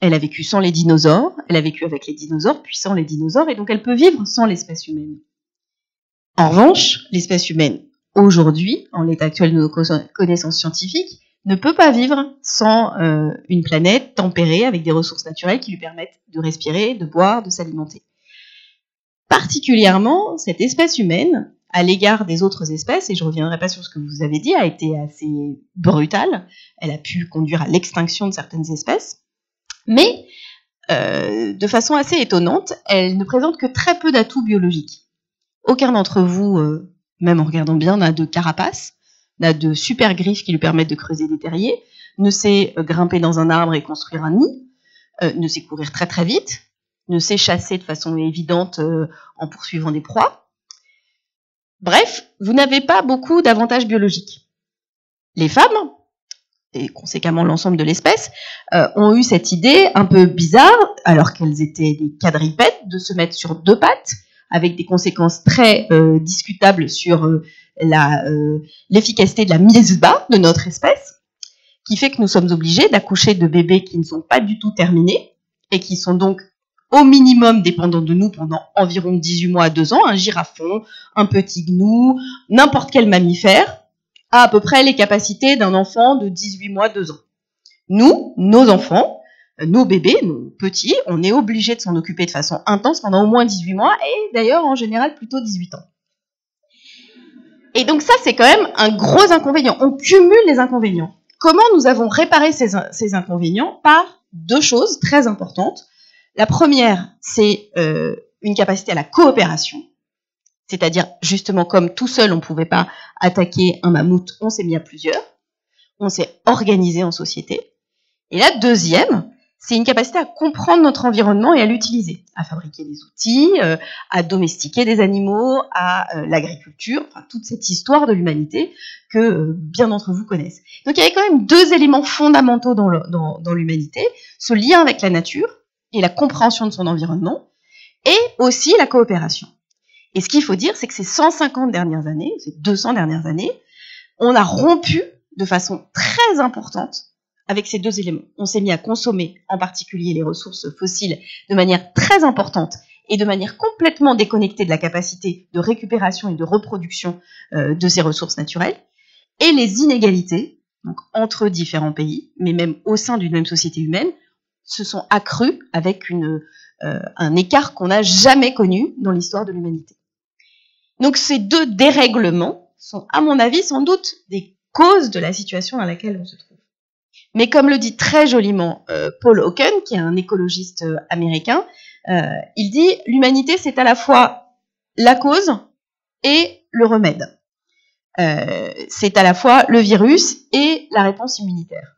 Elle a vécu sans les dinosaures, elle a vécu avec les dinosaures, puis sans les dinosaures, et donc elle peut vivre sans l'espèce humaine. En revanche, l'espèce humaine, aujourd'hui, en l'état actuel de nos connaissances scientifiques, ne peut pas vivre sans une planète tempérée avec des ressources naturelles qui lui permettent de respirer, de boire, de s'alimenter. Particulièrement, cette espèce humaine, à l'égard des autres espèces, et je ne reviendrai pas sur ce que vous avez dit, a été assez brutale. Elle a pu conduire à l'extinction de certaines espèces. Mais, de façon assez étonnante, elle ne présente que très peu d'atouts biologiques. Aucun d'entre vous, même en regardant bien, n'a de carapace, n'a de super griffes qui lui permettent de creuser des terriers, ne sait grimper dans un arbre et construire un nid, ne sait courir très très vite, ne sait chasser de façon évidente en poursuivant des proies. Bref, vous n'avez pas beaucoup d'avantages biologiques. Les femmes, et conséquemment l'ensemble de l'espèce, ont eu cette idée un peu bizarre, alors qu'elles étaient des quadripèdes, de se mettre sur 2 pattes, avec des conséquences très discutables sur l'efficacité de la mise bas de notre espèce, qui fait que nous sommes obligés d'accoucher de bébés qui ne sont pas du tout terminés, et qui sont donc au minimum dépendants de nous pendant environ 18 mois à 2 ans, un girafon, un petit gnou, n'importe quel mammifère, a à peu près les capacités d'un enfant de 18 mois, 2 ans. Nous, nos enfants, nos bébés, nos petits, on est obligés de s'en occuper de façon intense pendant au moins 18 mois, et d'ailleurs en général plutôt 18 ans. Et donc ça, c'est quand même un gros inconvénient. On cumule les inconvénients. Comment nous avons réparé ces inconvénients? Par 2 choses très importantes. La première, c'est une capacité à la coopération. C'est-à-dire, justement, comme tout seul, on ne pouvait pas attaquer un mammouth, on s'est mis à plusieurs. On s'est organisé en société. Et la deuxième, c'est une capacité à comprendre notre environnement et à l'utiliser, à fabriquer des outils, à domestiquer des animaux, à l'agriculture, enfin, toute cette histoire de l'humanité que bien d'entre vous connaissent. Donc il y avait quand même 2 éléments fondamentaux dans l'humanité, ce lien avec la nature et la compréhension de son environnement, et aussi la coopération. Et ce qu'il faut dire, c'est que ces 150 dernières années, ces 200 dernières années, on a rompu de façon très importante avec ces 2 éléments. On s'est mis à consommer, en particulier les ressources fossiles, de manière très importante et de manière complètement déconnectée de la capacité de récupération et de reproduction de ces ressources naturelles. Et les inégalités, donc entre différents pays, mais même au sein d'une même société humaine, se sont accrues avec un écart qu'on n'a jamais connu dans l'histoire de l'humanité. Donc ces 2 dérèglements sont, à mon avis, sans doute des causes de la situation dans laquelle on se trouve. Mais comme le dit très joliment Paul Hawken, qui est un écologiste américain, il dit « L'humanité, c'est à la fois la cause et le remède. C'est à la fois le virus et la réponse immunitaire.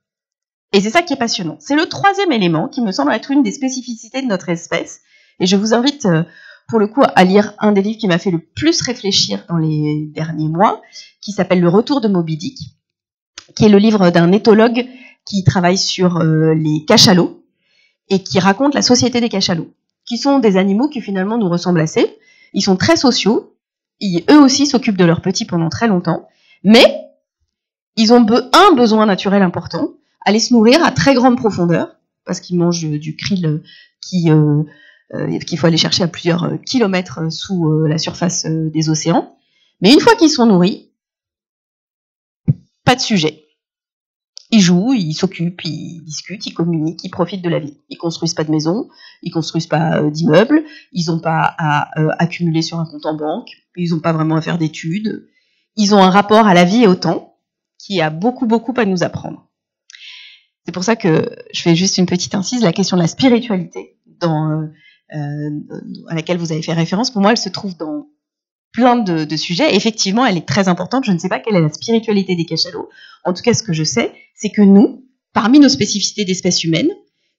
Et c'est ça qui est passionnant. C'est le troisième élément qui me semble être une des spécificités de notre espèce. Et je vous invite, pour le coup, à lire un des livres qui m'a fait le plus réfléchir dans les derniers mois, qui s'appelle Le Retour de Moby Dick, qui est le livre d'un éthologue qui travaille sur les cachalots et qui raconte la société des cachalots, qui sont des animaux qui finalement nous ressemblent assez. Ils sont très sociaux, eux aussi s'occupent de leurs petits pendant très longtemps, mais ils ont un besoin naturel important, aller se nourrir à très grande profondeur, parce qu'ils mangent du krill qu'il faut aller chercher à plusieurs kilomètres sous la surface des océans. Mais une fois qu'ils sont nourris, pas de sujet. Ils jouent, ils s'occupent, ils discutent, ils communiquent, ils profitent de la vie. Ils construisent pas de maison, ils construisent pas d'immeubles, ils n'ont pas à accumuler sur un compte en banque, ils n'ont pas vraiment à faire d'études. Ils ont un rapport à la vie et au temps qui a beaucoup à nous apprendre. C'est pour ça que je fais juste une petite incise, la question de la spiritualité à laquelle vous avez fait référence, pour moi, elle se trouve dans plein de sujets. Effectivement, elle est très importante. Je ne sais pas quelle est la spiritualité des cachalots. En tout cas, ce que je sais, c'est que nous, parmi nos spécificités d'espèce humaine,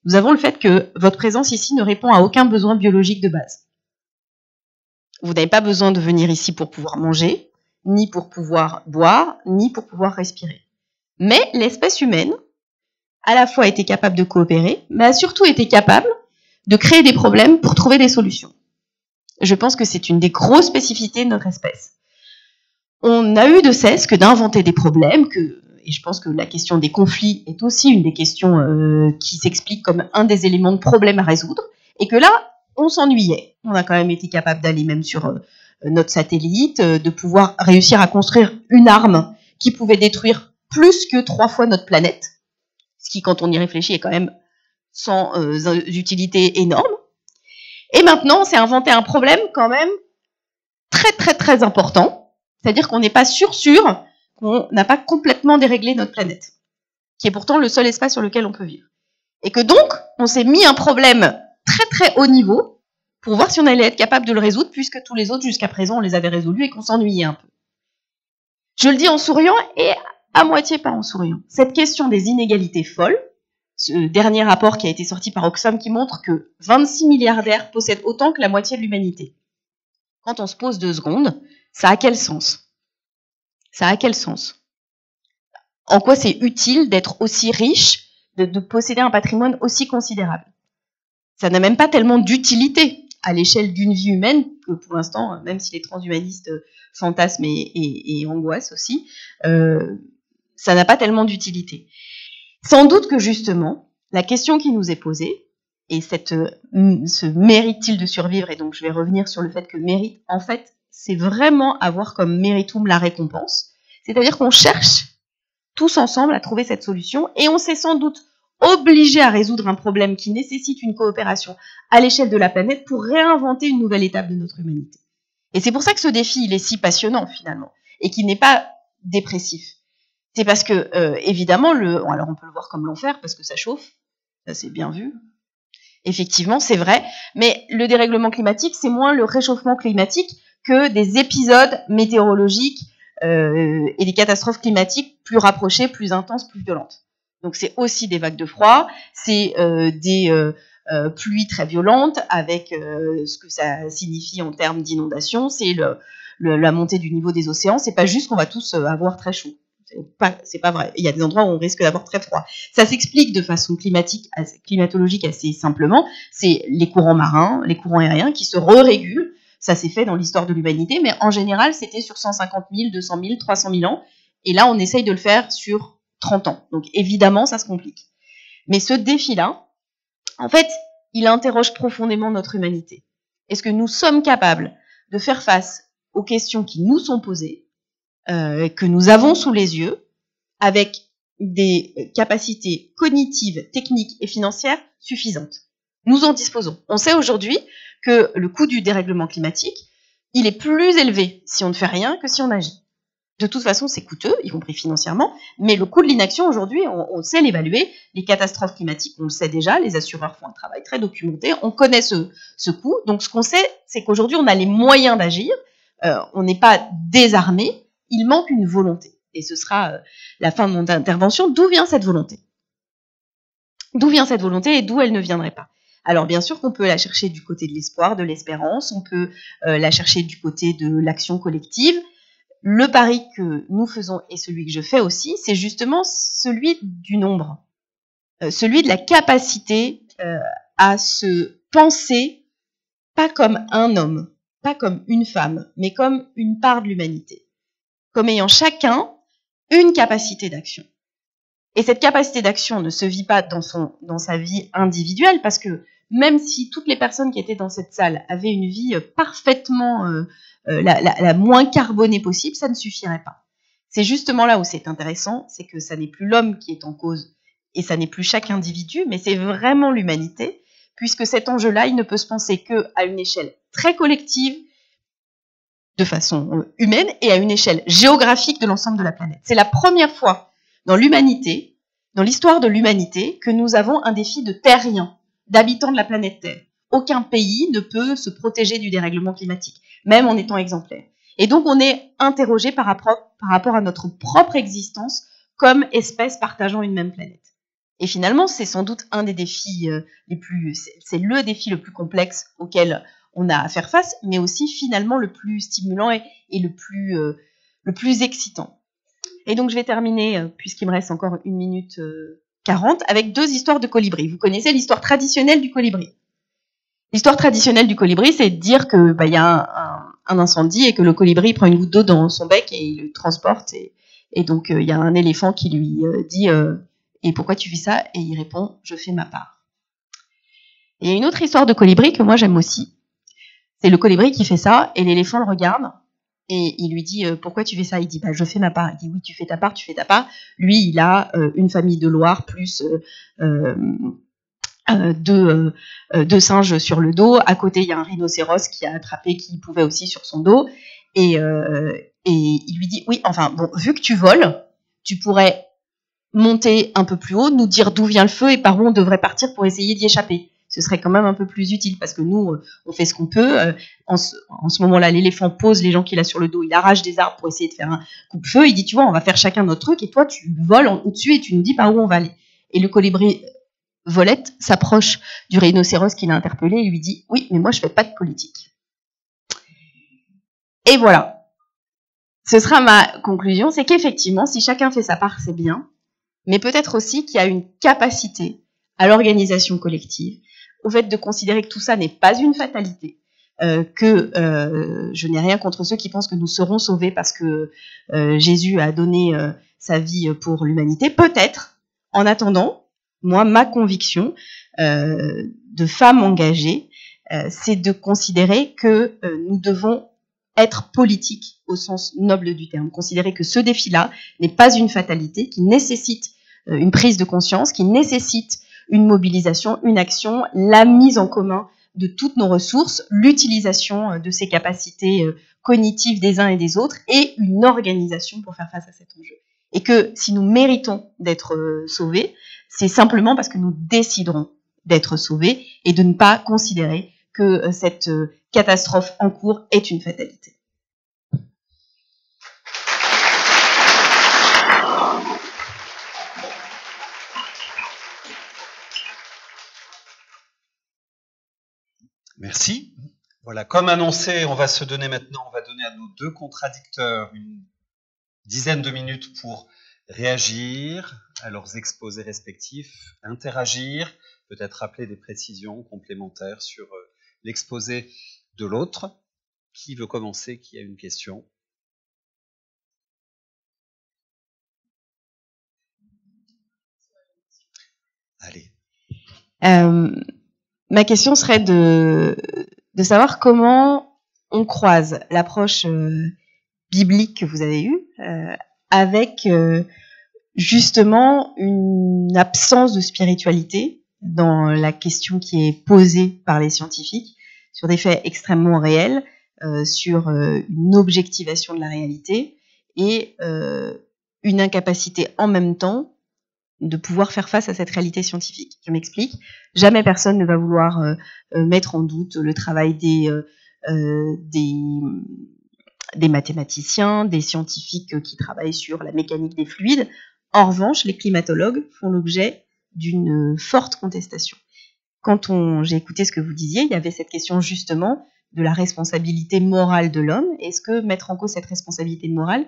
nous avons le fait que votre présence ici ne répond à aucun besoin biologique de base. Vous n'avez pas besoin de venir ici pour pouvoir manger, ni pour pouvoir boire, ni pour pouvoir respirer. Mais l'espèce humaine, à la fois été capable de coopérer, mais a surtout été capable de créer des problèmes pour trouver des solutions. Je pense que c'est une des grosses spécificités de notre espèce. On a eu de cesse que d'inventer des problèmes, et je pense que la question des conflits est aussi une des questions qui s'explique comme un des éléments de problème à résoudre, et que là, on s'ennuyait. On a quand même été capable d'aller même sur notre satellite, de pouvoir réussir à construire une arme qui pouvait détruire plus que 3 fois notre planète, ce qui, quand on y réfléchit, est quand même sans utilité énorme. Et maintenant, on s'est inventé un problème quand même très important, c'est-à-dire qu'on n'est pas sûr qu'on n'a pas complètement déréglé notre planète, qui est pourtant le seul espace sur lequel on peut vivre. Et que donc, on s'est mis un problème très haut niveau pour voir si on allait être capable de le résoudre, puisque tous les autres, jusqu'à présent, on les avait résolus et qu'on s'ennuyait un peu. Je le dis en souriant et à moitié pas en souriant. Cette question des inégalités folles, ce dernier rapport qui a été sorti par Oxfam qui montre que 26 milliardaires possèdent autant que la moitié de l'humanité. Quand on se pose 2 secondes, ça a quel sens? Ça a quel sens? En quoi c'est utile d'être aussi riche, de posséder un patrimoine aussi considérable? Ça n'a même pas tellement d'utilité à l'échelle d'une vie humaine, que pour l'instant, même si les transhumanistes fantasment et angoissent aussi, ça n'a pas tellement d'utilité. Sans doute que justement, la question qui nous est posée, et ce mérite-t-il de survivre, et donc je vais revenir sur le fait que mérite, en fait, c'est vraiment avoir comme méritum la récompense, c'est-à-dire qu'on cherche tous ensemble à trouver cette solution, et on s'est sans doute obligé à résoudre un problème qui nécessite une coopération à l'échelle de la planète pour réinventer une nouvelle étape de notre humanité. Et c'est pour ça que ce défi, il est si passionnant finalement, et qui n'est pas dépressif. C'est parce que, évidemment, alors on peut le voir comme l'enfer, parce que ça chauffe, ça c'est bien vu, effectivement, c'est vrai, mais le dérèglement climatique, c'est moins le réchauffement climatique que des épisodes météorologiques et des catastrophes climatiques plus rapprochées, plus intenses, plus violentes. Donc c'est aussi des vagues de froid, c'est des pluies très violentes, avec ce que ça signifie en termes d'inondation, c'est la montée du niveau des océans, c'est pas juste qu'on va tous avoir très chaud. C'est pas vrai. Il y a des endroits où on risque d'avoir très froid. Ça s'explique de façon climatologique assez simplement. C'est les courants marins, les courants aériens qui se régulent. Ça s'est fait dans l'histoire de l'humanité, mais en général, c'était sur 150 000, 200 000, 300 000 ans. Et là, on essaye de le faire sur 30 ans. Donc évidemment, ça se complique. Mais ce défi-là, en fait, il interroge profondément notre humanité. Est-ce que nous sommes capables de faire face aux questions qui nous sont posées, que nous avons sous les yeux, avec des capacités cognitives, techniques et financières suffisantes? Nous en disposons. On sait aujourd'hui que le coût du dérèglement climatique, il est plus élevé si on ne fait rien que si on agit. De toute façon, c'est coûteux, y compris financièrement, mais le coût de l'inaction, aujourd'hui, on sait l'évaluer. Les catastrophes climatiques, on le sait déjà, les assureurs font un travail très documenté, on connaît ce coût. Donc, ce qu'on sait, c'est qu'aujourd'hui, on a les moyens d'agir, on n'est pas désarmé, il manque une volonté. Et ce sera la fin de mon intervention. D'où vient cette volonté? D'où vient cette volonté et d'où elle ne viendrait pas? Alors, bien sûr qu'on peut la chercher du côté de l'espoir, de l'espérance, on peut la chercher du côté de l'action collective. Le pari que nous faisons et celui que je fais aussi, c'est justement celui du nombre, celui de la capacité à se penser pas comme un homme, pas comme une femme, mais comme une part de l'humanité, comme ayant chacun une capacité d'action. Et cette capacité d'action ne se vit pas dans sa vie individuelle, parce que même si toutes les personnes qui étaient dans cette salle avaient une vie parfaitement la moins carbonée possible, ça ne suffirait pas. C'est justement là où c'est intéressant, c'est que ça n'est plus l'homme qui est en cause, et ça n'est plus chaque individu, mais c'est vraiment l'humanité, puisque cet enjeu-là, il ne peut se penser qu'à une échelle très collective, de façon humaine, et à une échelle géographique de l'ensemble de la planète. C'est la première fois dans l'humanité, dans l'histoire de l'humanité, que nous avons un défi de terrien, d'habitants de la planète Terre. Aucun pays ne peut se protéger du dérèglement climatique, même en étant exemplaire. Et donc on est interrogé par rapport à notre propre existence comme espèce partageant une même planète. Et finalement, c'est sans doute un des défis c'est le défi le plus complexe auquel on a à faire face, mais aussi finalement le plus stimulant et le plus excitant. Et donc je vais terminer, puisqu'il me reste encore 1 minute 40, avec 2 histoires de colibris. Vous connaissez l'histoire traditionnelle du colibri. L'histoire traditionnelle du colibri, c'est de dire que y a un incendie et que le colibri prend une goutte d'eau dans son bec et il le transporte. Et donc il y a un éléphant qui lui dit et pourquoi tu fais ça? Et il répond, je fais ma part. Et il y a une autre histoire de colibri que moi j'aime aussi. C'est le colibri qui fait ça et l'éléphant le regarde. Et il lui dit pourquoi tu fais ça? Il dit je fais ma part. Il dit oui, tu fais ta part, tu fais ta part. Lui, il a une famille de Loire plus 2 singes sur le dos. À côté, il y a un rhinocéros qui a attrapé, qui pouvait aussi sur son dos. Et il lui dit oui, enfin bon, vu que tu voles, tu pourrais monter un peu plus haut, nous dire d'où vient le feu et par où on devrait partir pour essayer d'y échapper. Ce serait quand même un peu plus utile, parce que nous, on fait ce qu'on peut. En ce moment-là, l'éléphant pose les gens qu'il a sur le dos, il arrache des arbres pour essayer de faire un coupe-feu, il dit, tu vois, on va faire chacun notre truc, et toi, tu voles au-dessus et tu nous dis par où on va aller. Et le colibri volette s'approche du rhinocéros qu'il a interpellé et lui dit, oui, mais moi, je fais pas de politique. Et voilà. Ce sera ma conclusion, c'est qu'effectivement, si chacun fait sa part, c'est bien, mais peut-être aussi qu'il y a une capacité à l'organisation collective, au fait de considérer que tout ça n'est pas une fatalité, que je n'ai rien contre ceux qui pensent que nous serons sauvés parce que Jésus a donné sa vie pour l'humanité. Peut-être, en attendant, moi, ma conviction de femme engagée, c'est de considérer que nous devons être politique au sens noble du terme, considérer que ce défi-là n'est pas une fatalité, qui nécessite une prise de conscience, qui nécessite une mobilisation, une action, la mise en commun de toutes nos ressources, l'utilisation de ces capacités cognitives des uns et des autres, et une organisation pour faire face à cet enjeu. Et que si nous méritons d'être sauvés, c'est simplement parce que nous déciderons d'être sauvés et de ne pas considérer que cette catastrophe en cours est une fatalité. Merci. Voilà, comme annoncé, on va donner à nos 2 contradicteurs une dizaine de minutes pour réagir à leurs exposés respectifs, interagir, peut-être rappeler des précisions complémentaires sur l'exposé de l'autre. Qui veut commencer? Qui a une question? Allez. Ma question serait de savoir comment on croise l'approche biblique que vous avez eue avec justement une absence de spiritualité dans la question qui est posée par les scientifiques sur des faits extrêmement réels, sur une objectivation de la réalité et une incapacité en même temps de pouvoir faire face à cette réalité scientifique. Je m'explique. Jamais personne ne va vouloir mettre en doute le travail des mathématiciens, des scientifiques qui travaillent sur la mécanique des fluides. En revanche, les climatologues font l'objet d'une forte contestation. Quand j'ai écouté ce que vous disiez, il y avait cette question justement de la responsabilité morale de l'homme. Est-ce que mettre en cause cette responsabilité morale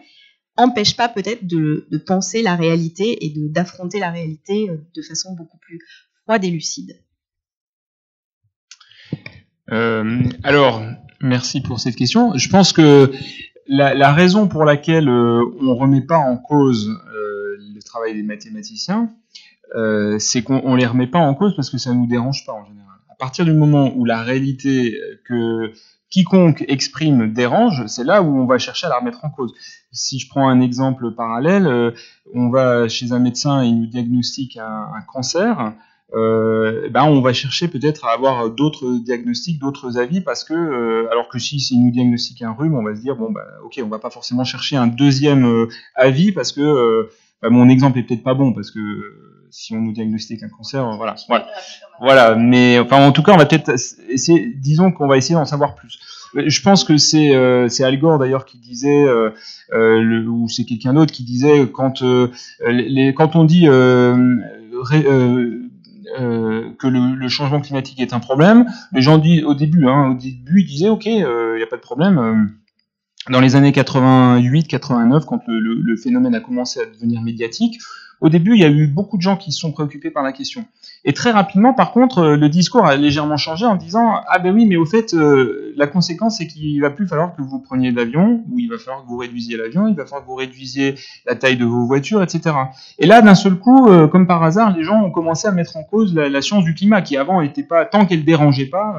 empêche pas peut-être de penser la réalité et d'affronter la réalité de façon beaucoup plus froide et lucide? Alors, merci pour cette question. Je pense que la raison pour laquelle on remet pas en cause le travail des mathématiciens, c'est qu'on les remet pas en cause parce que ça nous dérange pas en général. À partir du moment où la réalité que quiconque exprime dérange, c'est là où on va chercher à la remettre en cause. Si je prends un exemple parallèle, on va chez un médecin et il nous diagnostique un cancer, on va chercher peut-être à avoir d'autres diagnostics, d'autres avis, parce que alors que si nous diagnostique un rhume, on va se dire ok, on va pas forcément chercher un deuxième avis parce que mon exemple est peut-être pas bon, parce que si on nous diagnostique un cancer, voilà. Mais enfin, en tout cas, on va peut-être essayer, disons qu'on va essayer d'en savoir plus. Je pense que c'est Al Gore d'ailleurs qui disait, ou c'est quelqu'un d'autre qui disait, quand on dit que le changement climatique est un problème, les gens disent au début ils disaient ok, il n'y a pas de problème. Dans les années 88-89, quand le phénomène a commencé à devenir médiatique, au début, il y a eu beaucoup de gens qui se sont préoccupés par la question. Et très rapidement, par contre, le discours a légèrement changé en disant « Ah ben oui, mais au fait, la conséquence, c'est qu'il va plus falloir que vous preniez l'avion, ou il va falloir que vous réduisiez l'avion, il va falloir que vous réduisiez la taille de vos voitures, etc. » Et là, d'un seul coup, comme par hasard, les gens ont commencé à mettre en cause la science du climat, qui avant n'était pas, tant qu'elle dérangeait pas,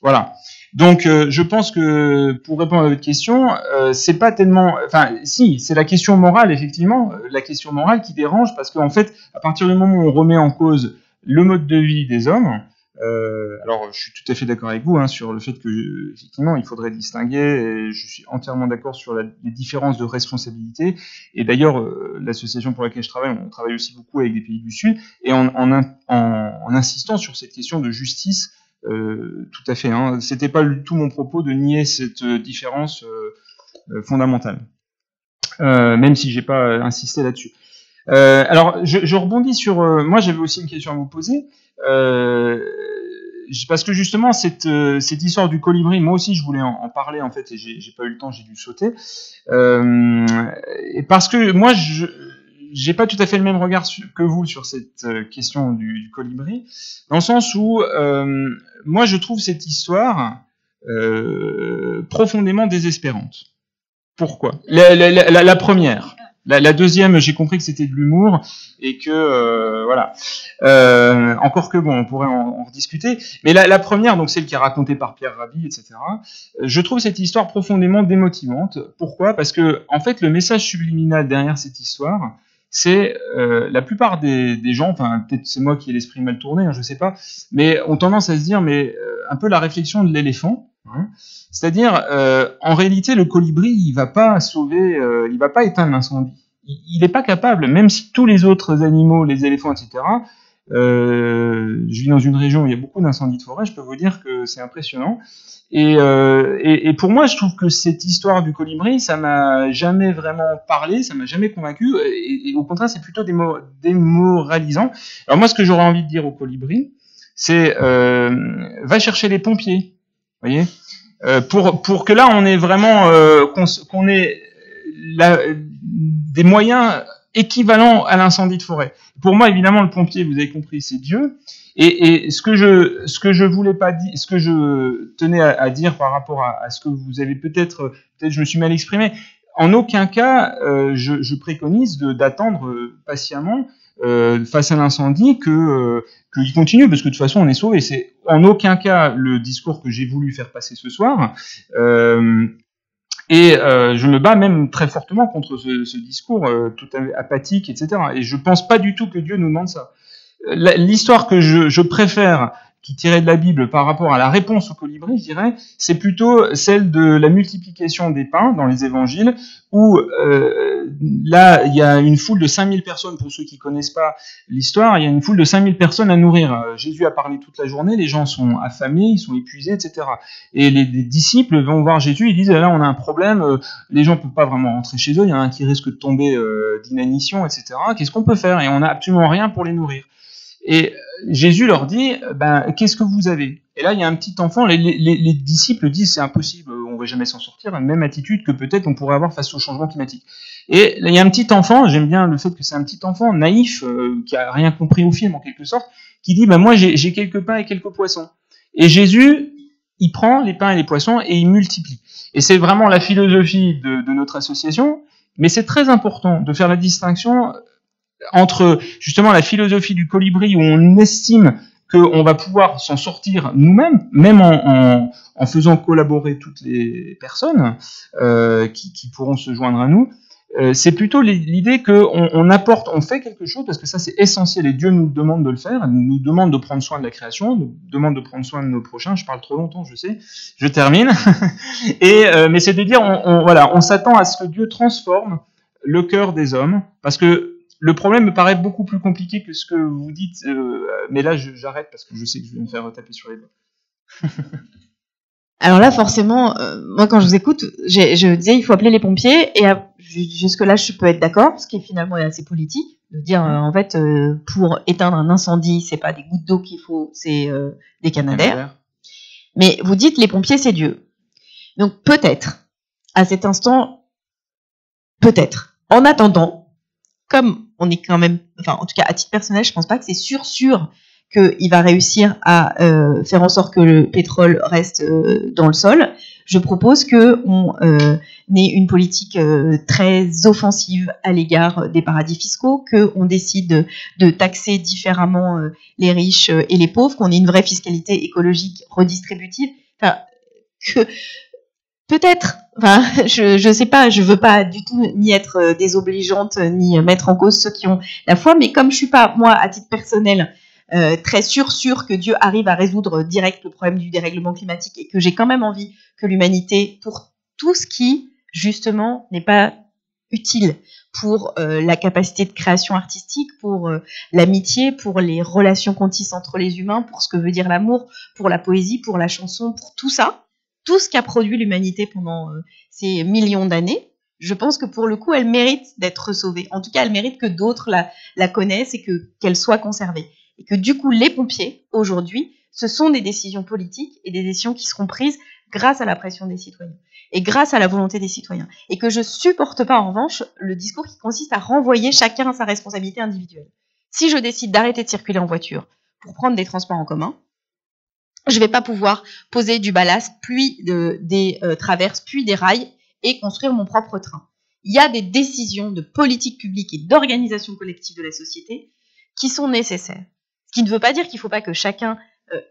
voilà. Donc, je pense que pour répondre à votre question, c'est pas tellement, enfin, si, c'est la question morale, effectivement, la question morale qui dérange, parce qu'en fait, à partir du moment où on remet en cause le mode de vie des hommes, alors je suis tout à fait d'accord avec vous sur le fait que, effectivement, il faudrait distinguer, et je suis entièrement d'accord sur les différences de responsabilité. Et d'ailleurs, l'association pour laquelle je travaille, on travaille aussi beaucoup avec des pays du Sud, et en insistant sur cette question de justice. Tout à fait. C'était pas du tout mon propos de nier cette différence fondamentale, même si j'ai pas insisté là-dessus. Alors, je rebondis sur. Moi, j'avais aussi une question à vous poser, parce que justement cette histoire du colibri, moi aussi, je voulais en parler en fait, et j'ai pas eu le temps, j'ai dû sauter, et parce que moi, j'ai pas tout à fait le même regard que vous sur cette question du colibri, dans le sens où moi je trouve cette histoire profondément désespérante. Pourquoi ? La première. La deuxième, j'ai compris que c'était de l'humour et que voilà. Encore que bon, on pourrait en rediscuter. Mais la première, donc celle qui est racontée par Pierre Rabhi, etc. Je trouve cette histoire profondément démotivante. Pourquoi ? Parce que en fait, le message subliminal derrière cette histoire, c'est la plupart des gens, enfin peut-être c'est moi qui ai l'esprit mal tourné, je sais pas, mais ont tendance à se dire, mais un peu la réflexion de l'éléphant, c'est-à-dire en réalité le colibri il va pas sauver, il va pas éteindre l'incendie, il n'est pas capable, même si tous les autres animaux, les éléphants, etc. Je vis dans une région où il y a beaucoup d'incendies de forêt, je peux vous dire que c'est impressionnant. Et pour moi, je trouve que cette histoire du colibri, ça m'a jamais vraiment parlé, ça m'a jamais convaincu, et au contraire, c'est plutôt démoralisant. Alors moi, ce que j'aurais envie de dire au colibri, c'est va chercher les pompiers, voyez, pour que là, on ait vraiment qu'on ait des moyens équivalents à l'incendie de forêt. Pour moi, évidemment, le pompier, vous avez compris, c'est Dieu. Et ce que je voulais pas dire, ce que je tenais à dire par rapport à ce que vous avez peut-être je me suis mal exprimé. En aucun cas, je préconise d'attendre patiemment face à l'incendie qu'il continue, parce que de toute façon on est sauvé. C'est en aucun cas le discours que j'ai voulu faire passer ce soir. Et je me bats même très fortement contre ce discours tout apathique, etc. Et je pense pas du tout que Dieu nous demande ça. L'histoire que je préfère qui tirait de la Bible par rapport à la réponse au colibri, je dirais, c'est plutôt celle de la multiplication des pains dans les évangiles, où là, il y a une foule de 5000 personnes, pour ceux qui connaissent pas l'histoire, il y a une foule de 5000 personnes à nourrir. Jésus a parlé toute la journée, les gens sont affamés, ils sont épuisés, etc. Et les disciples vont voir Jésus, ils disent, là, on a un problème, les gens peuvent pas vraiment rentrer chez eux, il y en a un qui risque de tomber d'inanition, etc. Qu'est-ce qu'on peut faire? Et on n'a absolument rien pour les nourrir. Et Jésus leur dit, qu'est-ce que vous avez? Et là, il y a un petit enfant, les disciples disent, c'est impossible, on va jamais s'en sortir, la même attitude que peut-être on pourrait avoir face au changement climatique. Et là, il y a un petit enfant, j'aime bien le fait que c'est un petit enfant naïf, qui a rien compris au film en quelque sorte, qui dit, moi j'ai quelques pains et quelques poissons. Et Jésus, il prend les pains et les poissons et il multiplie. Et c'est vraiment la philosophie de notre association, mais c'est très important de faire la distinction entre justement la philosophie du colibri où on estime qu'on va pouvoir s'en sortir nous-mêmes, même en faisant collaborer toutes les personnes qui pourront se joindre à nous. C'est plutôt l'idée qu'on apporte, on fait quelque chose, parce que ça c'est essentiel, et Dieu nous demande de le faire, nous demande de prendre soin de la création, nous demande de prendre soin de nos prochains. Je parle trop longtemps, je sais, je termine. Mais c'est de dire, on s'attend à ce que Dieu transforme le cœur des hommes, parce que le problème me paraît beaucoup plus compliqué que ce que vous dites, mais là j'arrête parce que je sais que je vais me faire taper sur les doigts. Alors là, forcément, moi quand je vous écoute, je disais il faut appeler les pompiers, et jusque-là je peux être d'accord, ce qui finalement est assez politique, de dire en fait pour éteindre un incendie, c'est pas des gouttes d'eau qu'il faut, c'est des canadaires. Mais vous dites les pompiers c'est Dieu. Donc peut-être, à cet instant, peut-être. En attendant, comme on est quand même, enfin en tout cas à titre personnel, je pense pas que c'est sûr qu'il va réussir à faire en sorte que le pétrole reste dans le sol. Je propose qu'on ait une politique très offensive à l'égard des paradis fiscaux, qu'on décide de taxer différemment les riches et les pauvres, qu'on ait une vraie fiscalité écologique redistributive. Enfin, que peut-être, enfin, je sais pas, je veux pas du tout ni être désobligeante, ni mettre en cause ceux qui ont la foi, mais comme je suis pas, moi, à titre personnel, très sûr que Dieu arrive à résoudre direct le problème du dérèglement climatique, et que j'ai quand même envie que l'humanité, pour tout ce qui, justement, n'est pas utile pour la capacité de création artistique, pour l'amitié, pour les relations qu'on tisse entre les humains, pour ce que veut dire l'amour, pour la poésie, pour la chanson, pour tout ça, tout ce qu'a produit l'humanité pendant ces millions d'années, je pense que pour le coup, elle mérite d'être sauvée. En tout cas, elle mérite que d'autres la connaissent et qu'elle soit conservée. Et que du coup, les pompiers, aujourd'hui, ce sont des décisions politiques et des décisions qui seront prises grâce à la pression des citoyens et grâce à la volonté des citoyens. Et que je supporte pas, en revanche, le discours qui consiste à renvoyer chacun à sa responsabilité individuelle. Si je décide d'arrêter de circuler en voiture pour prendre des transports en commun, je vais pas pouvoir poser du ballast, puis des traverses, puis des rails, et construire mon propre train. Il y a des décisions de politique publique et d'organisation collective de la société qui sont nécessaires. Ce qui ne veut pas dire qu'il ne faut pas que chacun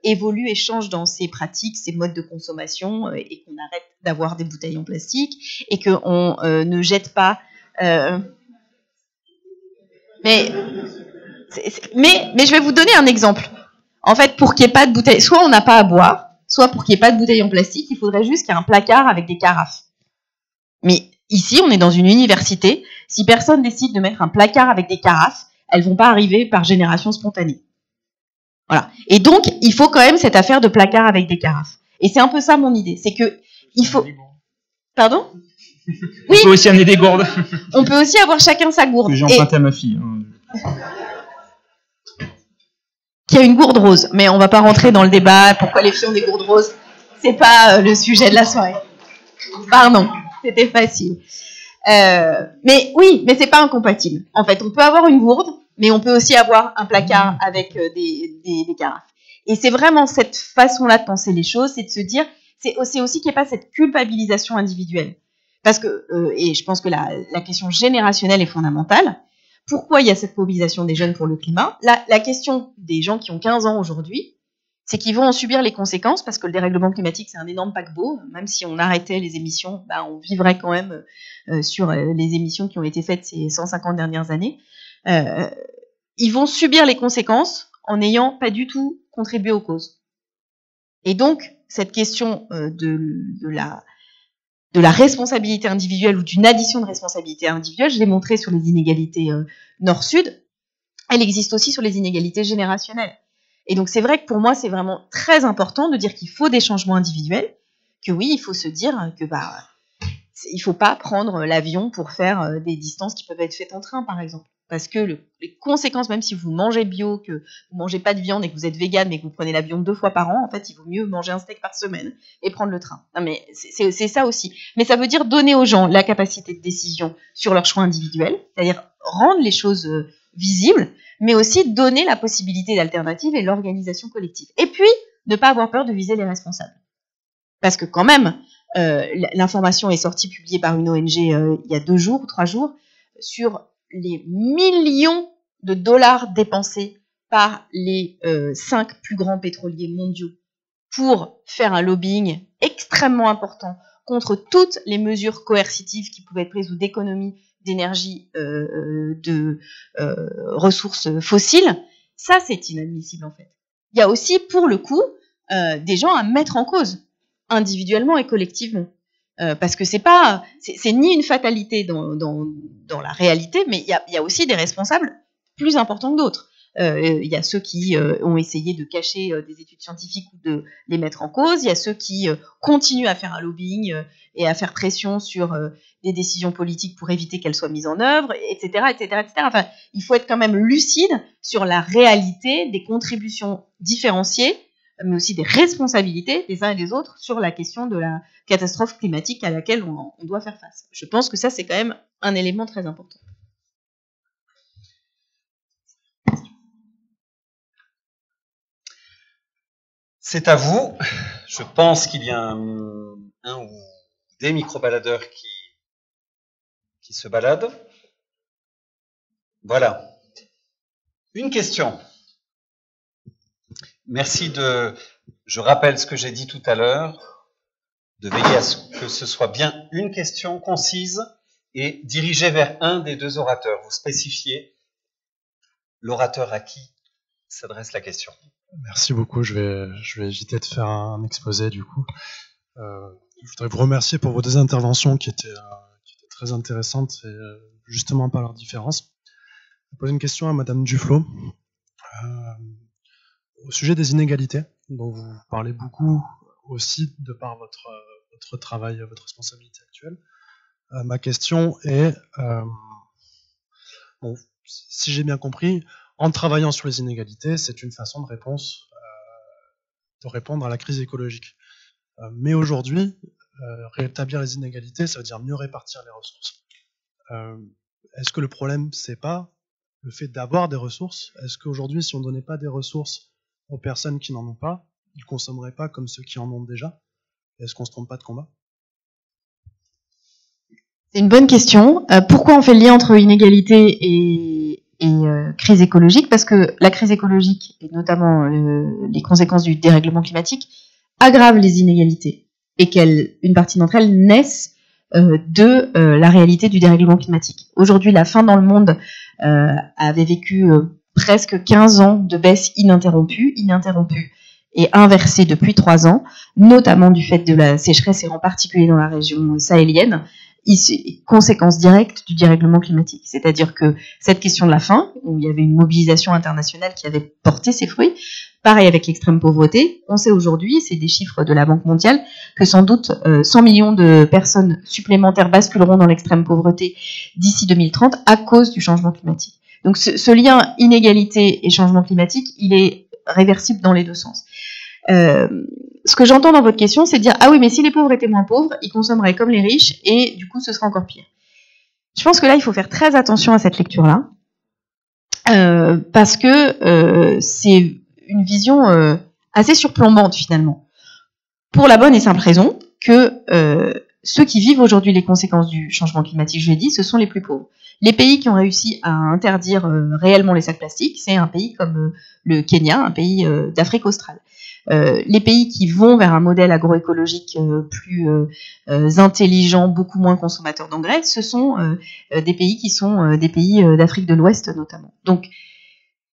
évolue et change dans ses pratiques, ses modes de consommation, et qu'on arrête d'avoir des bouteilles en plastique, et qu'on ne jette pas... Mais je vais vous donner un exemple. En fait, pour qu'il n'y ait pas de bouteilles, soit on n'a pas à boire, soit pour qu'il n'y ait pas de bouteilles en plastique, il faudrait juste qu'il y ait un placard avec des carafes. Mais ici, on est dans une université. Si personne décide de mettre un placard avec des carafes, elles vont pas arriver par génération spontanée. Voilà. Et donc, il faut quand même cette affaire de placard avec des carafes. Et c'est un peu ça mon idée. C'est que il faut... Pardon ? Oui. On peut aussi amener des gourdes. On peut aussi avoir chacun sa gourde. Que j'ai emprunté à ma fille. Qui a une gourde rose. Mais on va pas rentrer dans le débat. Pourquoi les filles ont des gourdes roses ? C'est pas le sujet de la soirée. Pardon. C'était facile. Mais oui, mais c'est pas incompatible. En fait, on peut avoir une gourde, mais on peut aussi avoir un placard avec des carafes. Et c'est vraiment cette façon-là de penser les choses, c'est de se dire, c'est aussi qu'il n'y ait pas cette culpabilisation individuelle. Parce que, et je pense que la question générationnelle est fondamentale. Pourquoi il y a cette mobilisation des jeunes pour le climat ? La question des gens qui ont 15 ans aujourd'hui, c'est qu'ils vont en subir les conséquences, parce que le dérèglement climatique, c'est un énorme paquebot. Même si on arrêtait les émissions, on vivrait quand même sur les émissions qui ont été faites ces 150 dernières années. Ils vont subir les conséquences en n'ayant pas du tout contribué aux causes. Et donc, cette question de la responsabilité individuelle ou d'une addition de responsabilité individuelle, je l'ai montré sur les inégalités nord-sud, elle existe aussi sur les inégalités générationnelles. Et donc, c'est vrai que pour moi, c'est vraiment très important de dire qu'il faut des changements individuels, que oui, il faut se dire que il faut pas prendre l'avion pour faire des distances qui peuvent être faites en train, par exemple. Parce que les conséquences, même si vous mangez bio, que vous mangez pas de viande et que vous êtes végane, mais que vous prenez l'avion 2 fois par an, en fait, il vaut mieux manger un steak par semaine et prendre le train. Non, mais c'est ça aussi. Mais ça veut dire donner aux gens la capacité de décision sur leurs choix individuels, c'est-à-dire rendre les choses visibles, mais aussi donner la possibilité d'alternative et l'organisation collective. Et puis, ne pas avoir peur de viser les responsables. Parce que quand même, l'information est sortie, publiée par une ONG il y a 2 jours ou 3 jours, sur les millions de dollars dépensés par les 5 plus grands pétroliers mondiaux pour faire un lobbying extrêmement important contre toutes les mesures coercitives qui pouvaient être prises ou d'économie d'énergie, de ressources fossiles. Ça, c'est inadmissible en fait. Il y a aussi, pour le coup, des gens à mettre en cause, individuellement et collectivement. Parce que c'est ni une fatalité dans la réalité, mais il y a aussi des responsables plus importants que d'autres. Il y a ceux qui ont essayé de cacher des études scientifiques ou de les mettre en cause. Il y a ceux qui continuent à faire un lobbying et à faire pression sur des décisions politiques pour éviter qu'elles soient mises en œuvre, etc., etc., etc. Enfin, il faut être quand même lucide sur la réalité des contributions différenciées, mais aussi des responsabilités des uns et des autres sur la question de la catastrophe climatique à laquelle on doit faire face. Je pense que ça, c'est quand même un élément très important. C'est à vous. Je pense qu'il y a un ou des micro-baladeurs qui se baladent. Voilà. Une question. Merci je rappelle ce que j'ai dit tout à l'heure, de veiller à ce que ce soit bien une question concise et dirigée vers un des 2 orateurs. Vous spécifiez l'orateur à qui s'adresse la question. Merci beaucoup. Je vais éviter de faire un exposé du coup. Je voudrais vous remercier pour vos 2 interventions qui étaient très intéressantes et justement par leur différence. Je vais poser une question à Madame Duflo au sujet des inégalités, dont vous parlez beaucoup aussi de par votre travail, votre responsabilité actuelle. Ma question est, si j'ai bien compris, en travaillant sur les inégalités, c'est une façon de répondre à la crise écologique. Mais aujourd'hui, rétablir les inégalités, ça veut dire mieux répartir les ressources. Est-ce que le problème, c'est pas le fait d'avoir des ressources? Est-ce qu'aujourd'hui, si on ne donnait pas des ressources aux personnes qui n'en ont pas, ils ne consommeraient pas comme ceux qui en ont déjà? Est-ce qu'on ne se trompe pas de combat? C'est une bonne question. Pourquoi on fait le lien entre inégalité et crise écologique? Parce que la crise écologique, et notamment les conséquences du dérèglement climatique, aggravent les inégalités et une partie d'entre elles naissent de la réalité du dérèglement climatique. Aujourd'hui, la faim dans le monde avait vécu presque 15 ans de baisse ininterrompue et inversée depuis 3 ans, notamment du fait de la sécheresse et en particulier dans la région sahélienne, conséquence directe du dérèglement climatique. C'est-à-dire que cette question de la faim, où il y avait une mobilisation internationale qui avait porté ses fruits, pareil avec l'extrême pauvreté, on sait aujourd'hui, c'est des chiffres de la Banque mondiale, que sans doute 100 millions de personnes supplémentaires basculeront dans l'extrême pauvreté d'ici 2030 à cause du changement climatique. Donc ce lien inégalité et changement climatique, il est réversible dans les 2 sens. Ce que j'entends dans votre question, c'est de dire « Ah oui, mais si les pauvres étaient moins pauvres, ils consommeraient comme les riches, et du coup, ce serait encore pire. » Je pense que là, il faut faire très attention à cette lecture-là, parce que c'est une vision assez surplombante, finalement. Pour la bonne et simple raison que ceux qui vivent aujourd'hui les conséquences du changement climatique, je l'ai dit, ce sont les plus pauvres. Les pays qui ont réussi à interdire réellement les sacs plastiques, c'est un pays comme le Kenya, un pays d'Afrique australe. Les pays qui vont vers un modèle agroécologique plus intelligent, beaucoup moins consommateur d'engrais, ce sont des pays qui sont des pays d'Afrique de l'Ouest notamment. Donc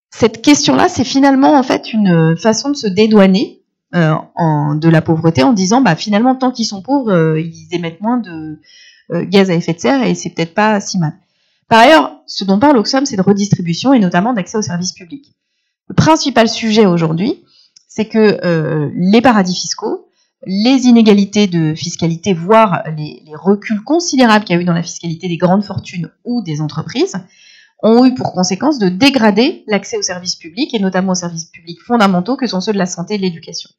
cette question-là, c'est finalement en fait une façon de se dédouaner de la pauvreté en disant finalement tant qu'ils sont pauvres, ils émettent moins de gaz à effet de serre et c'est peut-être pas si mal. Par ailleurs, ce dont parle Oxfam, c'est de redistribution et notamment d'accès aux services publics. Le principal sujet aujourd'hui, c'est que les paradis fiscaux, les inégalités de fiscalité, voire les reculs considérables qu'il y a eu dans la fiscalité des grandes fortunes ou des entreprises, ont eu pour conséquence de dégrader l'accès aux services publics, et notamment aux services publics fondamentaux que sont ceux de la santé et de l'éducation.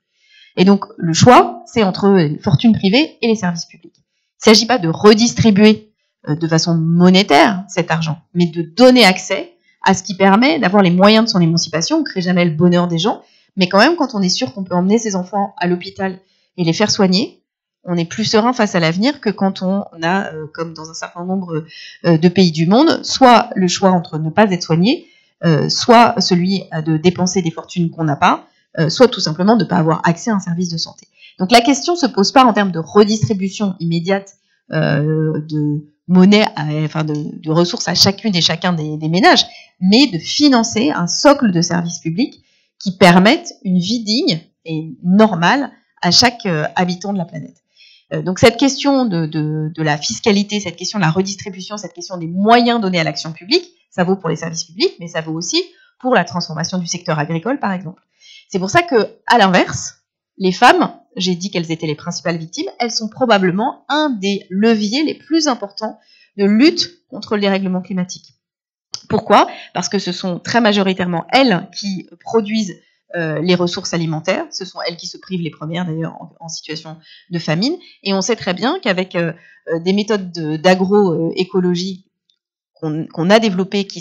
Et donc, le choix, c'est entre les fortunes privées et les services publics. Il ne s'agit pas de redistribuer de façon monétaire cet argent, mais de donner accès à ce qui permet d'avoir les moyens de son émancipation. On ne crée jamais le bonheur des gens, mais quand même, quand on est sûr qu'on peut emmener ses enfants à l'hôpital et les faire soigner, on est plus serein face à l'avenir que quand on a, comme dans un certain nombre de pays du monde, soit le choix entre ne pas être soigné, soit celui de dépenser des fortunes qu'on n'a pas, soit tout simplement de ne pas avoir accès à un service de santé. Donc la question ne se pose pas en termes de redistribution immédiate de monnaie, de ressources à chacune et chacun des ménages, mais de financer un socle de services publics qui permettent une vie digne et normale à chaque habitant de la planète. Donc cette question de la fiscalité, cette question de la redistribution, cette question des moyens donnés à l'action publique, ça vaut pour les services publics, mais ça vaut aussi pour la transformation du secteur agricole, par exemple. C'est pour ça que, à l'inverse, les femmes, j'ai dit qu'elles étaient les principales victimes, elles sont probablement un des leviers les plus importants de lutte contre le dérèglement climatique. Pourquoi ? Parce que ce sont très majoritairement elles qui produisent les ressources alimentaires, ce sont elles qui se privent les premières d'ailleurs en situation de famine, et on sait très bien qu'avec des méthodes d'agroécologie qu'on a développées qui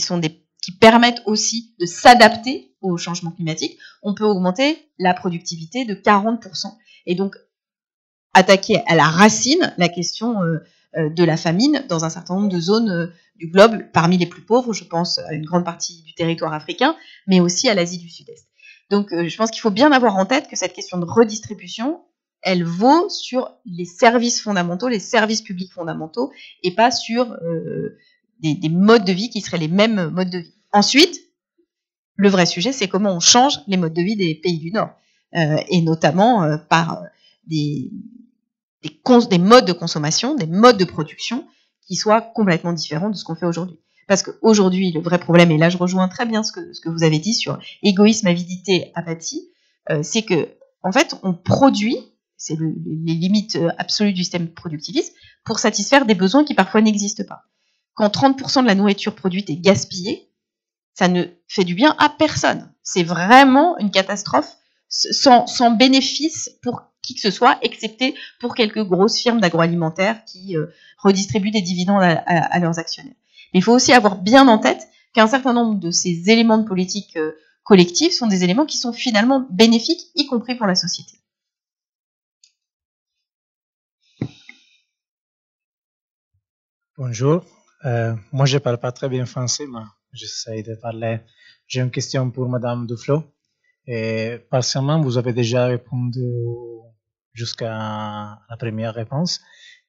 permettent aussi de s'adapter au changement climatique, on peut augmenter la productivité de 40%, et donc attaquer à la racine la question de la famine dans un certain nombre de zones du globe, parmi les plus pauvres, je pense à une grande partie du territoire africain, mais aussi à l'Asie du Sud-Est. Donc, je pense qu'il faut bien avoir en tête que cette question de redistribution, elle vaut sur les services fondamentaux, les services publics fondamentaux, et pas sur des modes de vie qui seraient les mêmes modes de vie. Ensuite, le vrai sujet, c'est comment on change les modes de vie des pays du Nord, et notamment par des modes de consommation, des modes de production qui soient complètement différents de ce qu'on fait aujourd'hui. Parce qu'aujourd'hui, le vrai problème, et là je rejoins très bien ce que vous avez dit sur égoïsme, avidité, apathie, c'est que en fait, on produit, c'est les limites absolues du système productiviste, pour satisfaire des besoins qui parfois n'existent pas. Quand 30% de la nourriture produite est gaspillée, ça ne fait du bien à personne. C'est vraiment une catastrophe sans bénéfice pour qui que ce soit, excepté pour quelques grosses firmes d'agroalimentaire qui redistribuent des dividendes à leurs actionnaires. Mais il faut aussi avoir bien en tête qu'un certain nombre de ces éléments de politique collective sont des éléments qui sont finalement bénéfiques, y compris pour la société. Bonjour. Moi, je ne parle pas très bien français, mais j'essaie de parler. J'ai une question pour Madame Duflo. Et partiellement, vous avez déjà répondu jusqu'à la première réponse.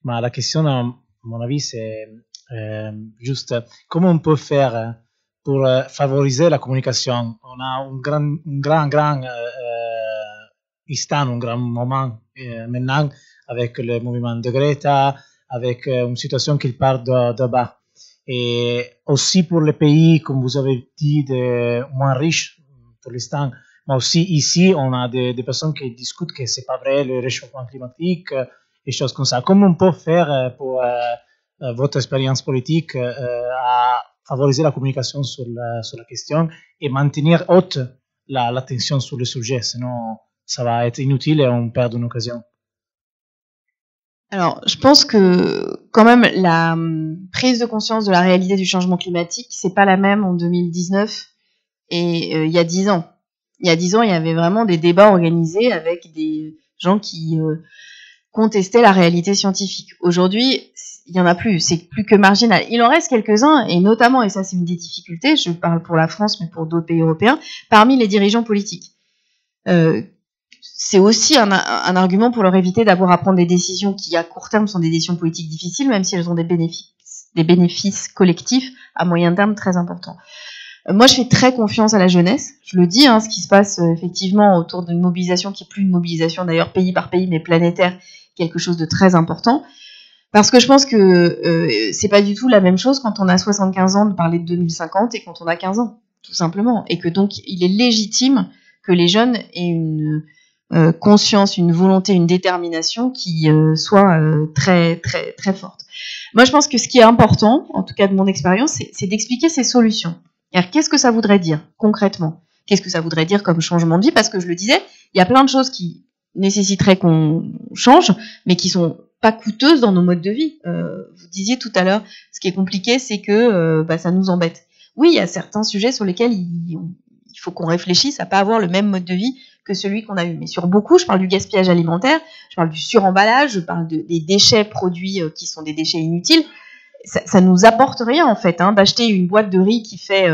Mais la question, à mon avis, c'est juste comment on peut faire pour favoriser la communication. On a un grand instant, un grand moment maintenant avec le mouvement de Greta, avec une situation qui part de bas. Et aussi pour les pays, comme vous avez dit, moins riches pour l'instant, mais aussi ici, on a des personnes qui discutent que c'est pas vrai le réchauffement climatique et choses comme ça. Comment on peut faire pour votre expérience politique à favoriser la communication sur la question et maintenir haute l'attention sur le sujet, sinon ça va être inutile et on perd une occasion. Alors, je pense que quand même la prise de conscience de la réalité du changement climatique, c'est pas la même en 2019 et il y a 10 ans. Il y a 10 ans, il y avait vraiment des débats organisés avec des gens qui contestaient la réalité scientifique. Aujourd'hui, il y en a plus, c'est plus que marginal. Il en reste quelques-uns, et notamment, et ça c'est une des difficultés, je parle pour la France, mais pour d'autres pays européens, parmi les dirigeants politiques. C'est aussi un argument pour leur éviter d'avoir à prendre des décisions qui, à court terme, sont des décisions politiques difficiles, même si elles ont des bénéfices collectifs à moyen terme très importants. Moi, je fais très confiance à la jeunesse. Je le dis, ce qui se passe effectivement autour d'une mobilisation qui est plus une mobilisation d'ailleurs pays par pays, mais planétaire, quelque chose de très important. Parce que je pense que c'est pas du tout la même chose quand on a 75 ans de parler de 2050 et quand on a 15 ans, tout simplement. Et que donc, il est légitime que les jeunes aient une conscience, une volonté, une détermination qui soit très, très, très forte. Moi, je pense que ce qui est important, en tout cas de mon expérience, c'est d'expliquer ces solutions. Alors, qu'est-ce que ça voudrait dire concrètement? Qu'est-ce que ça voudrait dire comme changement de vie? Parce que je le disais, il y a plein de choses qui nécessiteraient qu'on change, mais qui sont pas coûteuses dans nos modes de vie. Vous disiez tout à l'heure, ce qui est compliqué, c'est que ça nous embête. Oui, il y a certains sujets sur lesquels il faut qu'on réfléchisse à pas avoir le même mode de vie que celui qu'on a eu. Mais sur beaucoup, je parle du gaspillage alimentaire, je parle du suremballage, je parle des déchets produits qui sont des déchets inutiles. Ça nous apporte rien en fait, d'acheter une boîte de riz qui fait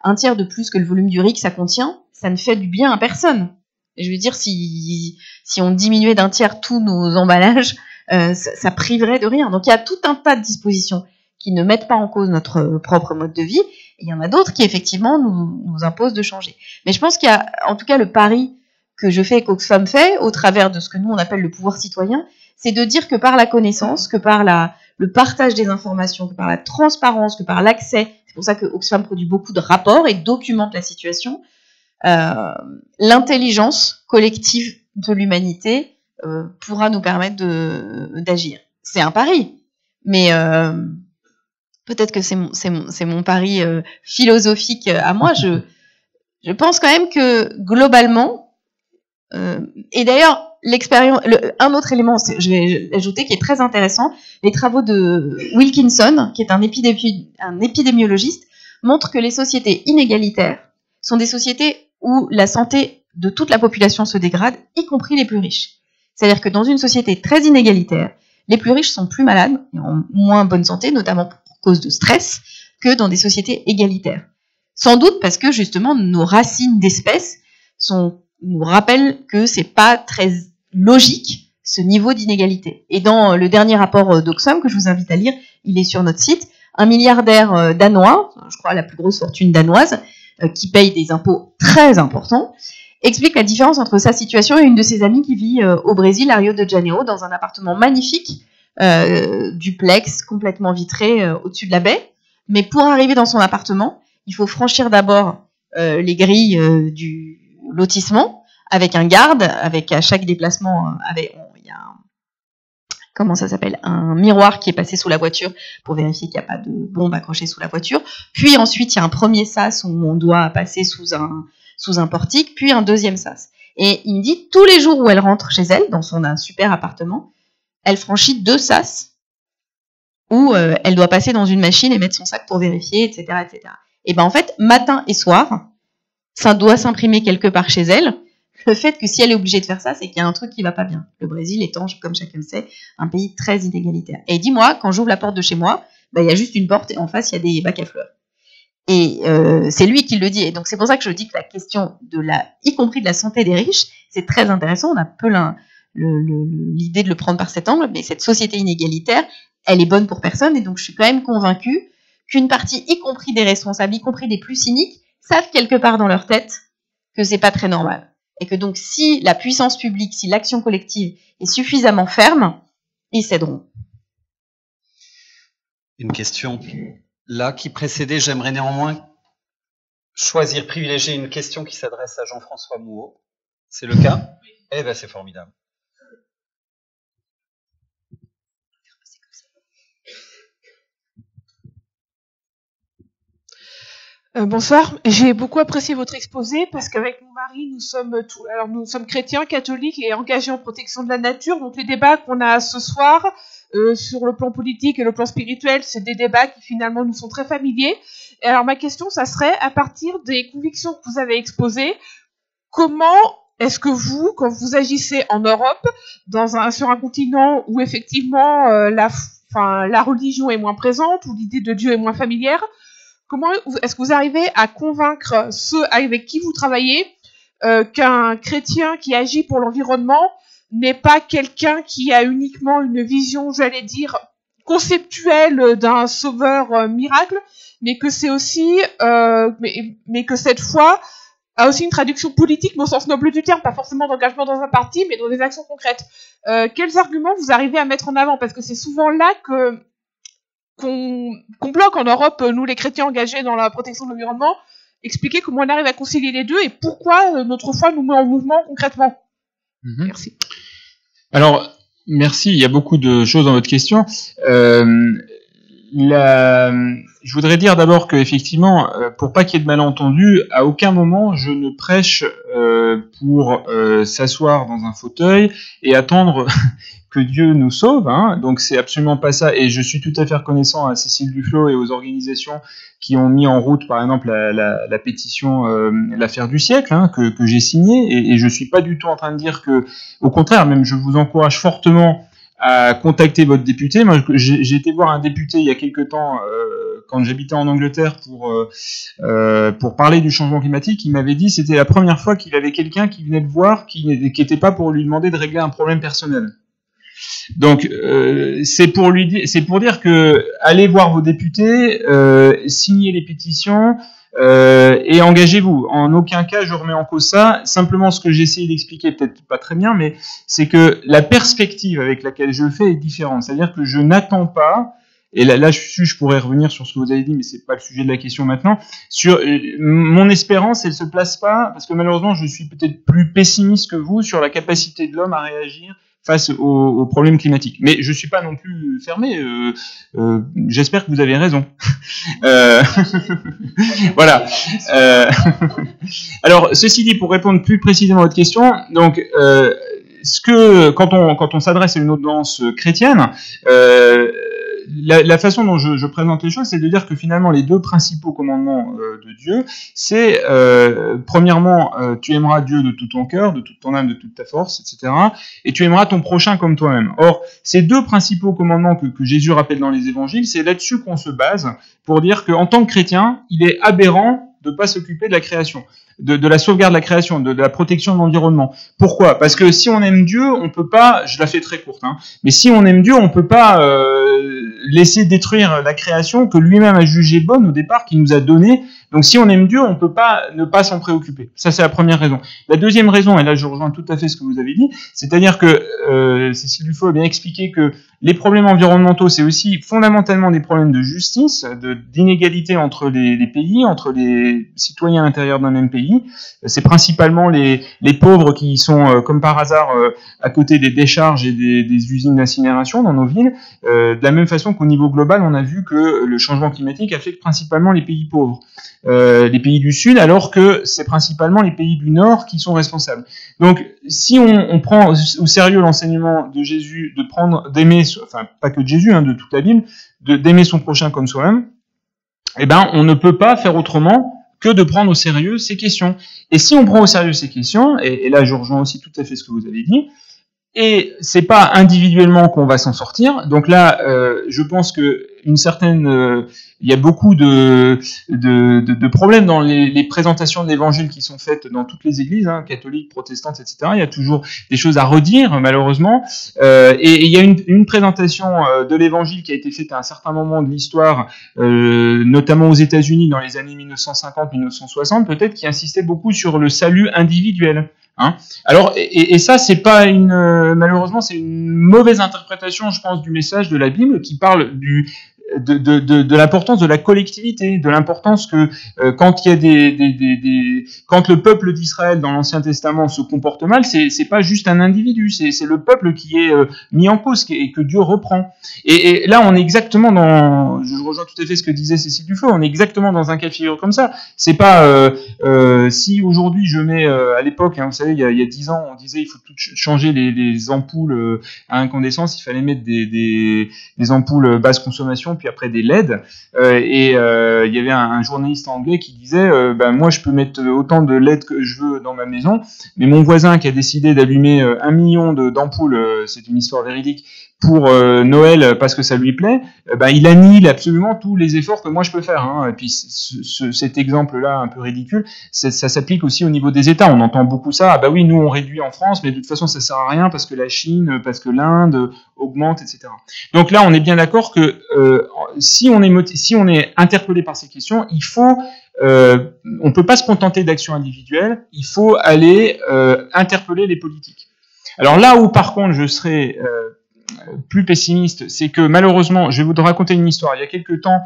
un tiers de plus que le volume du riz que ça contient, ça ne fait du bien à personne. Et je veux dire, si on diminuait d'un tiers tous nos emballages, ça priverait de rien. Donc il y a tout un tas de dispositions qui ne mettent pas en cause notre propre mode de vie, et il y en a d'autres qui effectivement nous imposent de changer. Mais je pense qu'il y a, en tout cas, le pari que je fais et qu'Oxfam fait, au travers de ce que nous on appelle le pouvoir citoyen, c'est de dire que par la connaissance, que par le partage des informations, que par la transparence, que par l'accès, c'est pour ça que Oxfam produit beaucoup de rapports et documente la situation, l'intelligence collective de l'humanité pourra nous permettre d'agir. C'est un pari, mais peut-être que c'est mon pari philosophique à moi. Je pense quand même que globalement, et d'ailleurs l'expérience, un autre élément, je vais ajouter, qui est très intéressant, les travaux de Wilkinson, qui est un épidémiologiste, montrent que les sociétés inégalitaires sont des sociétés où la santé de toute la population se dégrade, y compris les plus riches. C'est-à-dire que dans une société très inégalitaire, les plus riches sont plus malades et ont moins bonne santé, notamment pour cause de stress, que dans des sociétés égalitaires. Sans doute parce que justement nos racines d'espèces nous rappellent que c'est pas très logique ce niveau d'inégalité. Et dans le dernier rapport d'Oxfam que je vous invite à lire, il est sur notre site, un milliardaire danois, je crois la plus grosse fortune danoise, qui paye des impôts très importants, explique la différence entre sa situation et une de ses amies qui vit au Brésil, à Rio de Janeiro, dans un appartement magnifique, duplex, complètement vitré, au-dessus de la baie. Mais pour arriver dans son appartement, il faut franchir d'abord les grilles du lotissement, avec un garde, avec à chaque déplacement, il y a un miroir qui est passé sous la voiture pour vérifier qu'il n'y a pas de bombe accrochée sous la voiture. Puis ensuite, il y a un premier sas où on doit passer sous un portique, puis un deuxième sas. Et il me dit, tous les jours où elle rentre chez elle, dans son super appartement, elle franchit 2 sas où elle doit passer dans une machine et mettre son sac pour vérifier, etc., etc. Et ben en fait, matin et soir, ça doit s'imprimer quelque part chez elle. Le fait que si elle est obligée de faire ça, c'est qu'il y a un truc qui va pas bien. Le Brésil étant, comme chacun le sait, un pays très inégalitaire. Et dis-moi, quand j'ouvre la porte de chez moi, il y a juste une porte et en face, il y a des bacs à fleurs. Et c'est lui qui le dit. Et donc c'est pour ça que je dis que la question y compris de la santé des riches, c'est très intéressant. On a peu l'idée de le prendre par cet angle, mais cette société inégalitaire, elle est bonne pour personne. Et donc je suis quand même convaincue qu'une partie, y compris des responsables, y compris des plus cyniques, savent quelque part dans leur tête que c'est pas très normal. Et que donc si la puissance publique, si l'action collective est suffisamment ferme, ils céderont. Une question là qui précédait, j'aimerais néanmoins privilégier une question qui s'adresse à Jean-François Mouot. C'est le cas? Eh ben c'est formidable. Bonsoir, j'ai beaucoup apprécié votre exposé parce qu'avec mon mari, nous sommes chrétiens, catholiques et engagés en protection de la nature. Donc les débats qu'on a ce soir sur le plan politique et le plan spirituel, c'est des débats qui finalement nous sont très familiers. Et alors ma question, ça serait, à partir des convictions que vous avez exposées, comment est-ce que vous, quand vous agissez en Europe, sur un continent où effectivement la religion est moins présente, où l'idée de Dieu est moins familière, comment est-ce que vous arrivez à convaincre ceux avec qui vous travaillez qu'un chrétien qui agit pour l'environnement n'est pas quelqu'un qui a uniquement une vision, j'allais dire, conceptuelle d'un sauveur miracle, mais que c'est aussi, mais que cette foi a aussi une traduction politique, mais au sens noble du terme, pas forcément d'engagement dans un parti, mais dans des actions concrètes. Quels arguments vous arrivez à mettre en avant? Parce que c'est souvent là qu'on bloque en Europe, nous les chrétiens engagés dans la protection de l'environnement, expliquer comment on arrive à concilier les deux et pourquoi notre foi nous met en mouvement concrètement. Merci. Alors, merci, il y a beaucoup de choses dans votre question. Je voudrais dire d'abord que effectivement, pour pas qu'il y ait de malentendus, à aucun moment je ne prêche pour s'asseoir dans un fauteuil et attendre que Dieu nous sauve, hein. Donc c'est absolument pas ça. Et je suis tout à fait reconnaissant à Cécile Duflot et aux organisations qui ont mis en route, par exemple, la pétition l'affaire du siècle, hein, que j'ai signée. Et je suis pas du tout en train de dire que, au contraire, même je vous encourage fortement à contacter votre député. Moi, j'ai été voir un député il y a quelque temps, quand j'habitais en Angleterre, pour parler du changement climatique. Il m'avait dit que c'était la première fois qu'il avait quelqu'un qui venait le voir, qui n'était pas pour lui demander de régler un problème personnel. Donc, c'est pour dire que allez voir vos députés, signez les pétitions. Et engagez-vous. En aucun cas je remets en cause ça. Simplement, ce que j'ai essayé d'expliquer, peut-être pas très bien, mais c'est que la perspective avec laquelle je le fais est différente. C'est-à-dire que je n'attends pas, et là je pourrais revenir sur ce que vous avez dit, mais c'est pas le sujet de la question maintenant, sur mon espérance, elle se place pas, parce que malheureusement je suis peut-être plus pessimiste que vous sur la capacité de l'homme à réagir face aux problèmes climatiques. Mais je suis pas non plus fermé. J'espère que vous avez raison. Voilà. Alors, ceci dit, pour répondre plus précisément à votre question, donc, quand on s'adresse à une audience chrétienne, la façon dont je présente les choses, c'est de dire que finalement les deux principaux commandements de Dieu, c'est premièrement, tu aimeras Dieu de tout ton cœur, de toute ton âme, de toute ta force, etc. Et tu aimeras ton prochain comme toi-même. Or, ces deux principaux commandements que Jésus rappelle dans les évangiles, c'est là-dessus qu'on se base pour dire qu'en tant que chrétien, il est aberrant de pas s'occuper de la création, de la sauvegarde de la création, de la protection de l'environnement. Pourquoi? Parce que si on aime Dieu, on peut pas, je la fais très courte, hein, mais si on aime Dieu, on peut pas laisser détruire la création que lui-même a jugée bonne au départ, qu'il nous a donnée. Donc si on aime Dieu, on peut pas ne pas s'en préoccuper. Ça, c'est la première raison. La deuxième raison, et là je rejoins tout à fait ce que vous avez dit, c'est-à-dire que Cécile Duflot a bien expliqué que les problèmes environnementaux, c'est aussi fondamentalement des problèmes de justice, d'inégalité entre les pays, entre les citoyens à l'intérieur d'un même pays. C'est principalement les pauvres qui sont, comme par hasard, à côté des décharges et des usines d'incinération dans nos villes. De la même façon qu'au niveau global, on a vu que le changement climatique affecte principalement les pays pauvres. Les pays du Sud, alors que c'est principalement les pays du Nord qui sont responsables. Donc, si on prend au sérieux l'enseignement de Jésus, d'aimer, enfin pas que de Jésus, hein, de toute la Bible, d'aimer son prochain comme soi-même, eh ben, on ne peut pas faire autrement que de prendre au sérieux ces questions. Et si on prend au sérieux ces questions, et là je rejoins aussi tout à fait ce que vous avez dit, et c'est pas individuellement qu'on va s'en sortir. Donc là, je pense que il y a beaucoup de problèmes dans les présentations de l'évangile qui sont faites dans toutes les églises, hein, catholiques, protestantes, etc. Il y a toujours des choses à redire, malheureusement. Et il y a une présentation de l'évangile qui a été faite à un certain moment de l'histoire, notamment aux États-Unis dans les années 1950-1960, peut-être, qui insistait beaucoup sur le salut individuel. Hein. Alors, et ça, c'est pas malheureusement, c'est une mauvaise interprétation, je pense, du message de la Bible qui parle de l'importance de la collectivité, de l'importance que quand il y a quand le peuple d'Israël dans l'Ancien Testament se comporte mal, c'est pas juste un individu, c'est le peuple qui est mis en cause et que Dieu reprend. Et là, on est exactement je rejoins tout à fait ce que disait Cécile Duflot, on est exactement dans un cas de figure comme ça. C'est pas si aujourd'hui je mets à l'époque, hein, vous savez, il y a 10 ans, on disait il faut tout changer les ampoules à incandescence, il fallait mettre des ampoules basse consommation, puis après des LED, il y avait un journaliste anglais qui disait moi je peux mettre autant de LED que je veux dans ma maison, mais mon voisin qui a décidé d'allumer 1 million d'ampoules, c'est une histoire véridique, pour Noël parce que ça lui plaît, il annihile absolument tous les efforts que moi je peux faire. Hein. Et puis cet exemple-là un peu ridicule, ça s'applique aussi au niveau des États. On entend beaucoup ça. Ah bah oui, nous on réduit en France, mais de toute façon ça sert à rien parce que la Chine, parce que l'Inde augmente, etc. Donc là, on est bien d'accord que si on est interpellé par ces questions, il faut on peut pas se contenter d'actions individuelles. Il faut aller interpeller les politiques. Alors là où par contre je serais plus pessimiste, c'est que malheureusement, je vais vous raconter une histoire. Il y a quelques temps,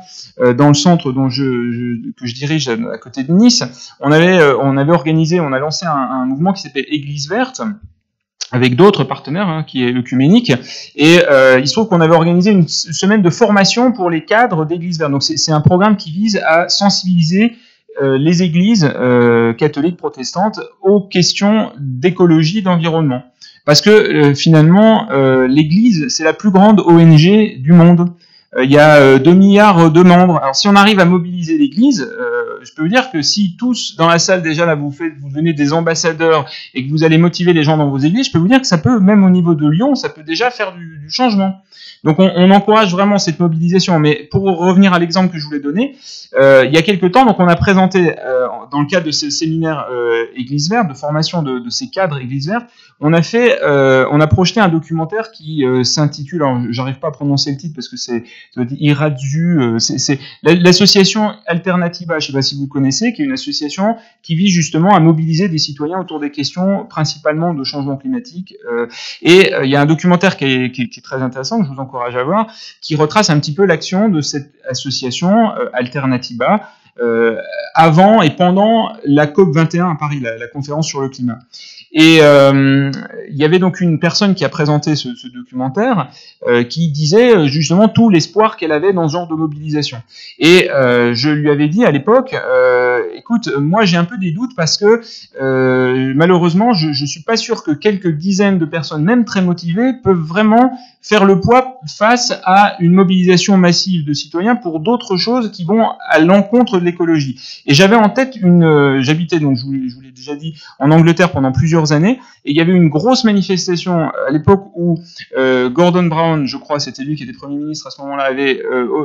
dans le centre que je dirige à côté de Nice, on a lancé un mouvement qui s'appelle Église verte, avec d'autres partenaires, hein, qui est œcuménique, et il se trouve qu'on avait organisé une semaine de formation pour les cadres d'Église verte. Donc c'est un programme qui vise à sensibiliser les églises catholiques protestantes aux questions d'écologie, d'environnement. Parce que finalement, l'Église, c'est la plus grande ONG du monde. Il y a 2 milliards de membres. Alors si on arrive à mobiliser l'Église, je peux vous dire que si tous dans la salle déjà là vous devenez des ambassadeurs et que vous allez motiver les gens dans vos églises, je peux vous dire que ça peut, même au niveau de Lyon, ça peut déjà faire du changement. Donc on encourage vraiment cette mobilisation. Mais pour revenir à l'exemple que je voulais donner, il y a quelques temps, donc on a présenté dans le cadre de ce séminaire Église verte, de formation de ces cadres Église verte, on a projeté un documentaire qui s'intitule, alors j'arrive pas à prononcer le titre parce que c'est Iradzu, c'est l'association Alternativa, je sais pas si vous connaissez, qui est une association qui vise justement à mobiliser des citoyens autour des questions principalement de changement climatique. Et il y a un documentaire qui est très intéressant, que je vous encourage à voir, qui retrace un petit peu l'action de cette association Alternativa avant et pendant la COP21 à Paris, la conférence sur le climat. Et il y avait donc une personne qui a présenté ce documentaire qui disait justement tout l'espoir qu'elle avait dans ce genre de mobilisation. Et je lui avais dit à l'époque, écoute, moi j'ai un peu des doutes parce que malheureusement je suis pas sûr que quelques dizaines de personnes, même très motivées, peuvent vraiment faire le poids face à une mobilisation massive de citoyens pour d'autres choses qui vont à l'encontre de l'écologie. Et j'avais en tête j'habitais donc je vous l'ai déjà dit en Angleterre pendant plusieurs années, et il y avait une grosse manifestation à l'époque où Gordon Brown, je crois, c'était lui qui était Premier ministre à ce moment-là, avait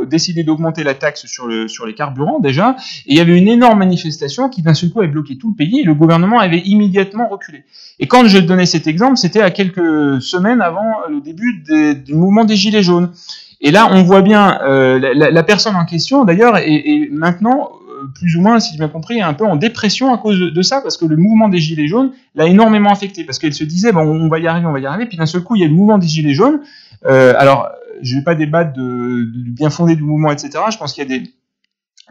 décidé d'augmenter la taxe sur les carburants déjà, et il y avait une énorme manifestation qui d'un seul coup avait bloqué tout le pays, et le gouvernement avait immédiatement reculé. Et quand je donnais cet exemple, c'était à quelques semaines avant le début du mouvement des Gilets jaunes. Et là, on voit bien la personne en question, d'ailleurs, est maintenant plus ou moins, si j'ai bien compris, un peu en dépression à cause de ça, parce que le mouvement des Gilets jaunes l'a énormément affecté, parce qu'elle se disait, bon, on va y arriver, puis d'un seul coup, il y a le mouvement des Gilets jaunes. Alors, je ne vais pas débattre du bien fondé du mouvement, etc. Je pense qu'il y a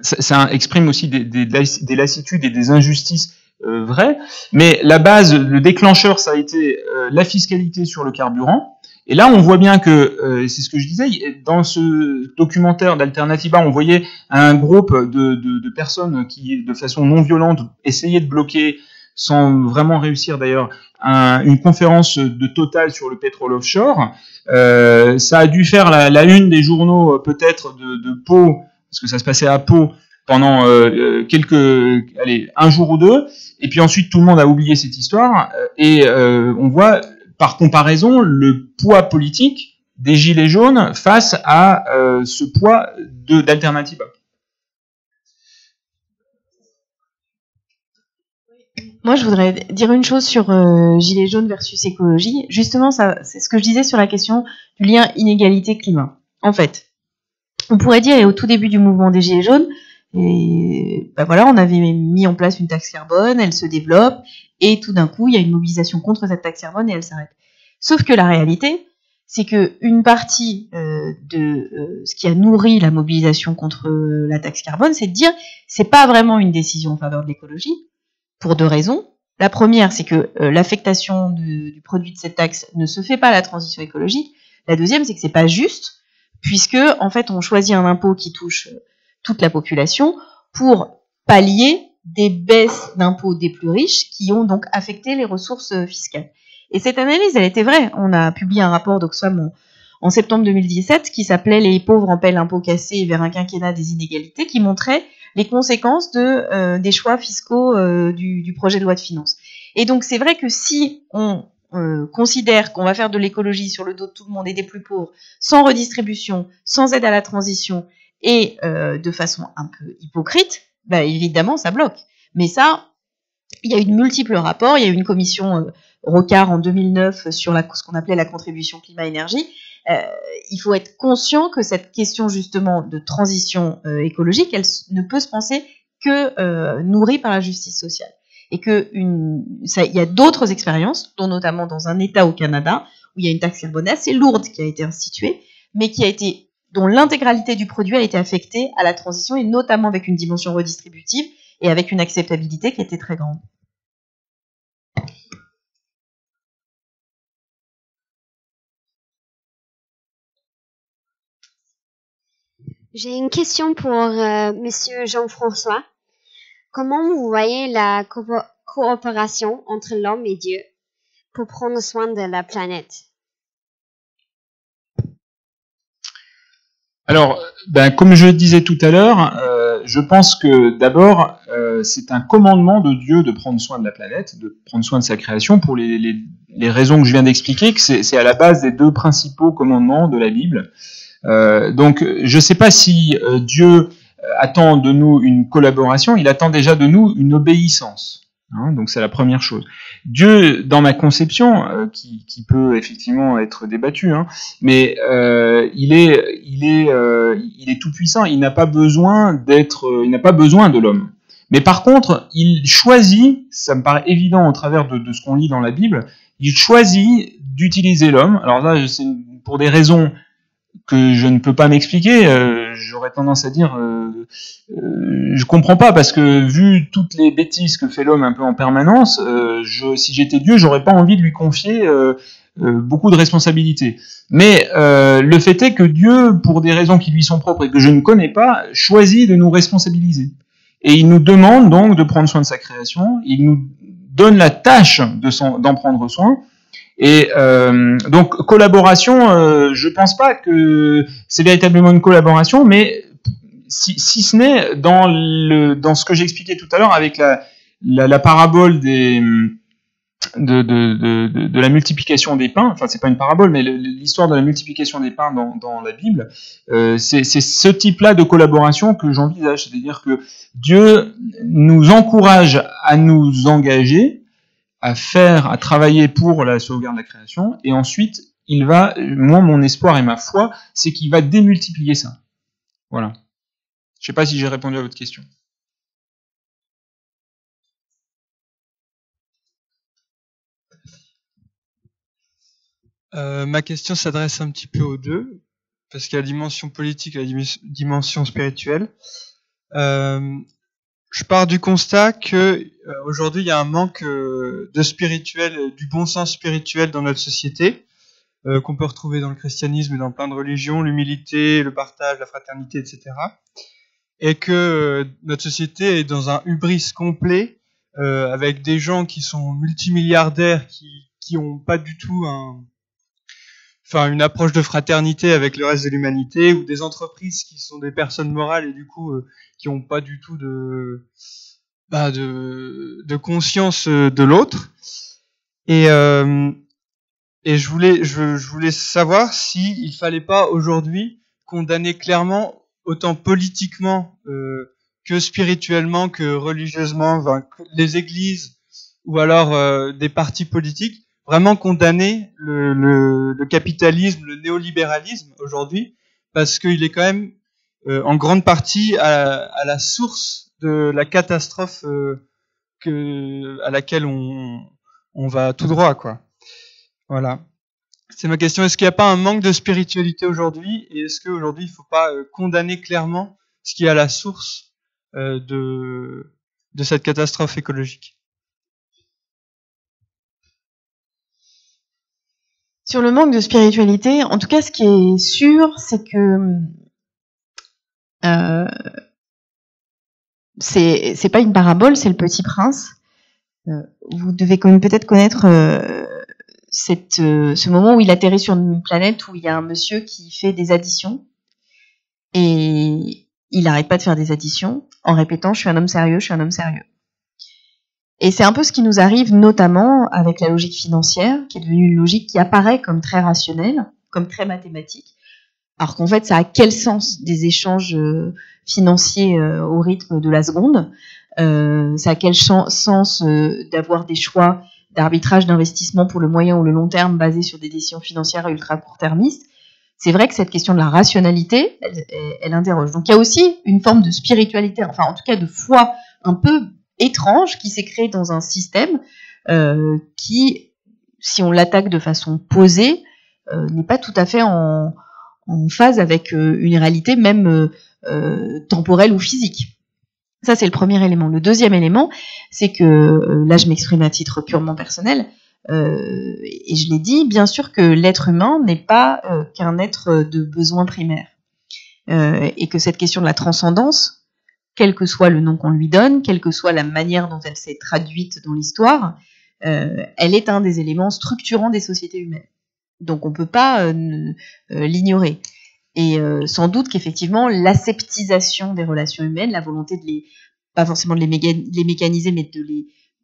ça exprime aussi des lassitudes et des injustices vraies, mais la base, le déclencheur, ça a été la fiscalité sur le carburant. Et là, on voit bien que, c'est ce que je disais, dans ce documentaire d'Alternativa, on voyait un groupe de personnes qui, de façon non violente, essayaient de bloquer, sans vraiment réussir d'ailleurs, une conférence de Total sur le pétrole offshore. Ça a dû faire la une des journaux, peut-être, de Pau, parce que ça se passait à Pau, pendant un jour ou deux, et puis ensuite tout le monde a oublié cette histoire, et on voit par comparaison le poids politique des Gilets jaunes face à ce poids d'Alternativa. Moi, je voudrais dire une chose sur Gilets jaunes versus écologie. Justement, ça, c'est ce que je disais sur la question du lien inégalité-climat. En fait, on pourrait dire, et au tout début du mouvement des Gilets jaunes, et voilà, on avait mis en place une taxe carbone, elle se développe, et tout d'un coup, il y a une mobilisation contre cette taxe carbone et elle s'arrête. Sauf que la réalité, c'est que une partie de ce qui a nourri la mobilisation contre la taxe carbone, c'est de dire, c'est pas vraiment une décision en faveur de l'écologie, pour deux raisons. La première, c'est que l'affectation du produit de cette taxe ne se fait pas à la transition écologique. La deuxième, c'est que c'est pas juste, puisque en fait, on choisit un impôt qui touche toute la population pour pallier des baisses d'impôts des plus riches qui ont donc affecté les ressources fiscales. Et cette analyse, elle était vraie. On a publié un rapport d'Oxfam en septembre 2017 qui s'appelait « Les pauvres en paient l'impôt cassé vers un quinquennat des inégalités » qui montrait les conséquences des choix fiscaux du projet de loi de finances. Et donc c'est vrai que si on considère qu'on va faire de l'écologie sur le dos de tout le monde et des plus pauvres, sans redistribution, sans aide à la transition et de façon un peu hypocrite, bah évidemment ça bloque. Mais ça, il y a eu de multiples rapports. Il y a eu une commission Rocard en 2009 sur ce qu'on appelait la contribution climat-énergie. Il faut être conscient que cette question justement de transition écologique, elle ne peut se penser que nourrie par la justice sociale. Et que il y a d'autres expériences, dont notamment dans un État au Canada, où il y a une taxe carbone assez lourde qui a été instituée, mais dont l'intégralité du produit a été affectée à la transition, et notamment avec une dimension redistributive et avec une acceptabilité qui était très grande. J'ai une question pour Monsieur Jean-François. Comment vous voyez la coopération entre l'homme et Dieu pour prendre soin de la planète? Alors, comme je le disais tout à l'heure, je pense que d'abord, c'est un commandement de Dieu de prendre soin de la planète, de prendre soin de sa création, pour les raisons que je viens d'expliquer, que c'est à la base des deux principaux commandements de la Bible. Donc, je ne sais pas si Dieu attend de nous une collaboration, il attend déjà de nous une obéissance. Hein, donc c'est la première chose. Dieu, dans ma conception, qui peut effectivement être débattue, hein, mais il est tout puissant. Il n'a pas besoin de l'homme. Mais par contre, il choisit, ça me paraît évident au travers de ce qu'on lit dans la Bible, il choisit d'utiliser l'homme. Alors là, c'est pour des raisons que je ne peux pas m'expliquer, j'aurais tendance à dire je comprends pas, parce que vu toutes les bêtises que fait l'homme un peu en permanence, si j'étais Dieu, j'aurais pas envie de lui confier beaucoup de responsabilités. Mais le fait est que Dieu, pour des raisons qui lui sont propres et que je ne connais pas, choisit de nous responsabiliser. Et il nous demande donc de prendre soin de sa création, il nous donne la tâche d'en prendre soin. Et donc collaboration, je pense pas que c'est véritablement une collaboration, mais si ce n'est dans ce que j'expliquais tout à l'heure avec la parabole de la multiplication des pains. Enfin, c'est pas une parabole, mais l'histoire de la multiplication des pains dans la Bible, c'est ce type-là de collaboration que j'envisage. C'est-à-dire que Dieu nous encourage à nous engager, à travailler pour la sauvegarde de la création, et ensuite, moi, mon espoir et ma foi, c'est qu'il va démultiplier ça. Voilà. Je sais pas si j'ai répondu à votre question. Ma question s'adresse un petit peu aux deux, parce qu'il y a la dimension politique et la dimension spirituelle. Je pars du constat que aujourd'hui il y a un manque de spirituel, du bon sens spirituel dans notre société, qu'on peut retrouver dans le christianisme et dans plein de religions, l'humilité, le partage, la fraternité, etc. Et que notre société est dans un hubris complet, avec des gens qui sont multimilliardaires, qui ont pas du tout une approche de fraternité avec le reste de l'humanité, ou des entreprises qui sont des personnes morales et du coup qui ont pas du tout de conscience de l'autre. Et je voulais savoir si il fallait pas aujourd'hui condamner clairement, autant politiquement que spirituellement, que religieusement, les églises ou alors des partis politiques, vraiment condamner le capitalisme, le néolibéralisme aujourd'hui, parce qu'il est quand même en grande partie à la source de la catastrophe à laquelle on va tout droit, quoi. Voilà. C'est ma question. Est-ce qu'il n'y a pas un manque de spiritualité aujourd'hui, et est-ce qu'aujourd'hui il ne faut pas condamner clairement ce qui est à la source de cette catastrophe écologique? Sur le manque de spiritualité, en tout cas, ce qui est sûr, c'est que c'est pas une parabole, c'est le Petit Prince. Vous devez peut-être connaître ce moment où il atterrit sur une planète où il y a un monsieur qui fait des additions, et il n'arrête pas de faire des additions en répétant « je suis un homme sérieux, je suis un homme sérieux ». Et c'est un peu ce qui nous arrive notamment avec la logique financière, qui est devenue une logique qui apparaît comme très rationnelle, comme très mathématique, alors qu'en fait, ça a quel sens des échanges financiers au rythme de la seconde? Ça a quel sens d'avoir des choix d'arbitrage d'investissement pour le moyen ou le long terme basés sur des décisions financières ultra court-termistes? C'est vrai que cette question de la rationalité, elle interroge. Donc il y a aussi une forme de spiritualité, enfin en tout cas de foi un peu étrange qui s'est créée dans un système qui, si on l'attaque de façon posée, n'est pas tout à fait en phase avec une réalité même temporelle ou physique. Ça, c'est le premier élément. Le deuxième élément, c'est que, là je m'exprime à titre purement personnel, et je l'ai dit, bien sûr que l'être humain n'est pas qu'un être de besoins primaires. Et que cette question de la transcendance, quel que soit le nom qu'on lui donne, quelle que soit la manière dont elle s'est traduite dans l'histoire, elle est un des éléments structurants des sociétés humaines. Donc on ne peut pas l'ignorer. Et sans doute qu'effectivement, l'aseptisation des relations humaines, la volonté de pas forcément de les mécaniser, mais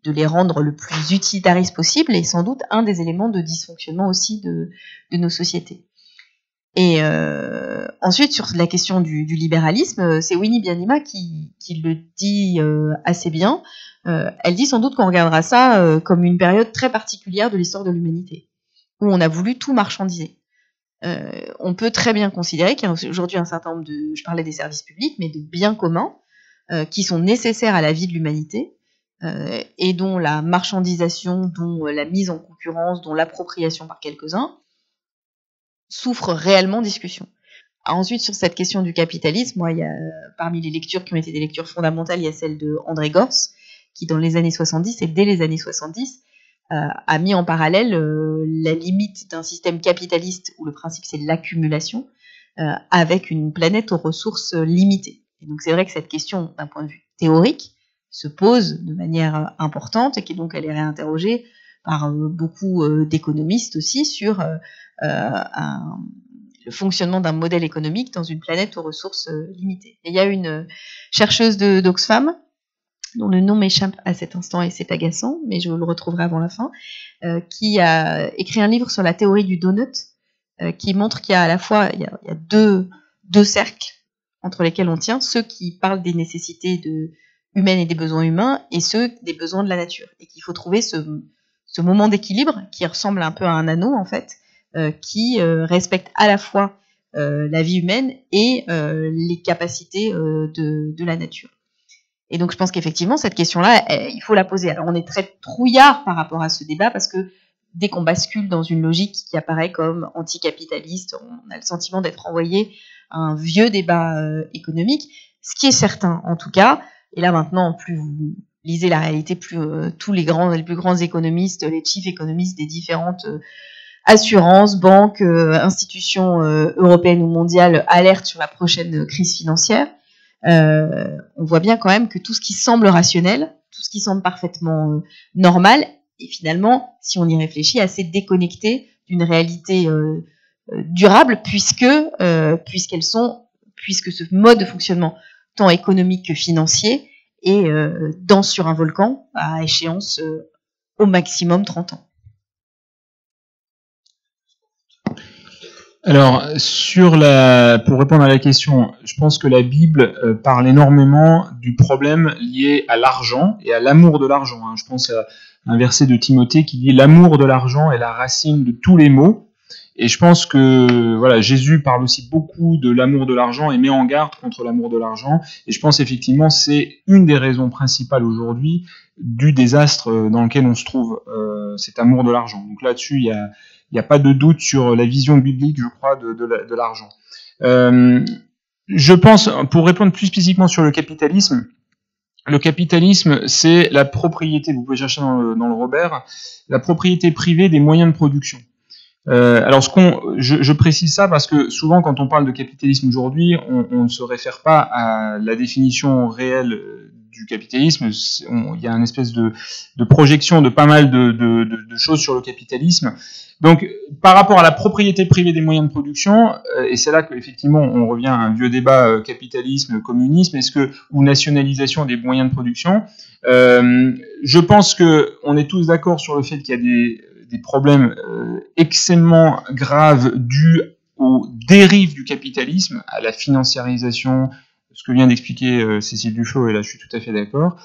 de les rendre le plus utilitariste possible, est sans doute un des éléments de dysfonctionnement aussi de nos sociétés. Et ensuite, sur la question du libéralisme, c'est Winnie Byanyima qui le dit assez bien. Elle dit sans doute qu'on regardera ça comme une période très particulière de l'histoire de l'humanité, où on a voulu tout marchandiser. On peut très bien considérer qu'il y a aujourd'hui un certain nombre je parlais des services publics, mais de biens communs qui sont nécessaires à la vie de l'humanité et dont la marchandisation, dont la mise en concurrence, dont l'appropriation par quelques-uns souffre réellement discussion. Alors ensuite, sur cette question du capitalisme, moi, il y a, parmi les lectures qui ont été des lectures fondamentales, il y a celle de André Gorz, qui dans les années 70 et dès les années 70 a mis en parallèle la limite d'un système capitaliste où le principe c'est l'accumulation avec une planète aux ressources limitées. Et donc c'est vrai que cette question, d'un point de vue théorique, se pose de manière importante et qui donc elle est réinterrogée par beaucoup d'économistes aussi sur le fonctionnement d'un modèle économique dans une planète aux ressources limitées. Et il y a une chercheuse d'Oxfam dont le nom m'échappe à cet instant et c'est agaçant, mais je le retrouverai avant la fin, qui a écrit un livre sur la théorie du donut, qui montre qu'il y a à la fois il y a deux cercles entre lesquels on tient, ceux qui parlent des nécessités humaines et des besoins humains, et ceux des besoins de la nature, et qu'il faut trouver ce moment d'équilibre qui ressemble un peu à un anneau en fait, qui respecte à la fois la vie humaine et les capacités de la nature. Et donc je pense qu'effectivement cette question-là, il faut la poser. Alors on est très trouillard par rapport à ce débat parce que dès qu'on bascule dans une logique qui apparaît comme anticapitaliste, on a le sentiment d'être envoyé à un vieux débat économique. Ce qui est certain en tout cas, et là maintenant plus vous lisez la réalité, plus tous les plus grands économistes, les chief économistes des différentes assurances, banques, institutions européennes ou mondiales alertent sur la prochaine crise financière. On voit bien quand même que tout ce qui semble rationnel, tout ce qui semble parfaitement normal, est finalement, si on y réfléchit, assez déconnecté d'une réalité durable, puisque ce mode de fonctionnement, tant économique que financier, est danse sur un volcan à échéance au maximum 30 ans. Alors, pour répondre à la question, je pense que la Bible parle énormément du problème lié à l'argent et à l'amour de l'argent. Je pense à un verset de Timothée qui dit « L'amour de l'argent est la racine de tous les maux ». Et je pense que voilà, Jésus parle aussi beaucoup de l'amour de l'argent et met en garde contre l'amour de l'argent. Et je pense effectivement c'est une des raisons principales aujourd'hui du désastre dans lequel on se trouve, cet amour de l'argent. Donc là-dessus, il n'y a pas de doute sur la vision biblique, je crois, de l'argent. Je pense, pour répondre plus spécifiquement sur le capitalisme, c'est la propriété, vous pouvez chercher dans le Robert, la propriété privée des moyens de production. Alors je précise ça parce que souvent quand on parle de capitalisme aujourd'hui, on ne se réfère pas à la définition réelle du capitalisme. Il y a une espèce de projection de pas mal de choses sur le capitalisme. Donc, par rapport à la propriété privée des moyens de production, et c'est là qu'effectivement on revient à un vieux débat capitalisme, communisme, ou nationalisation des moyens de production. Je pense que on est tous d'accord sur le fait qu'il y a des problèmes extrêmement graves dus aux dérives du capitalisme, à la financiarisation, ce que vient d'expliquer Cécile Duflot, et là je suis tout à fait d'accord.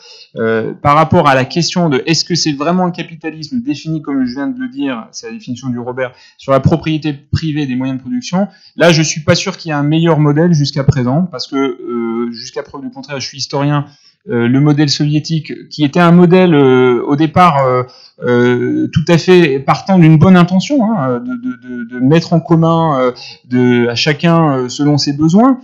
Par rapport à la question de est-ce que c'est vraiment le capitalisme défini comme je viens de le dire, c'est la définition du Robert, sur la propriété privée des moyens de production, là je suis pas sûr qu'il y ait un meilleur modèle jusqu'à présent, parce que jusqu'à preuve du contraire, je suis historien, le modèle soviétique, qui était un modèle au départ tout à fait partant d'une bonne intention, hein, de mettre en commun à chacun selon ses besoins,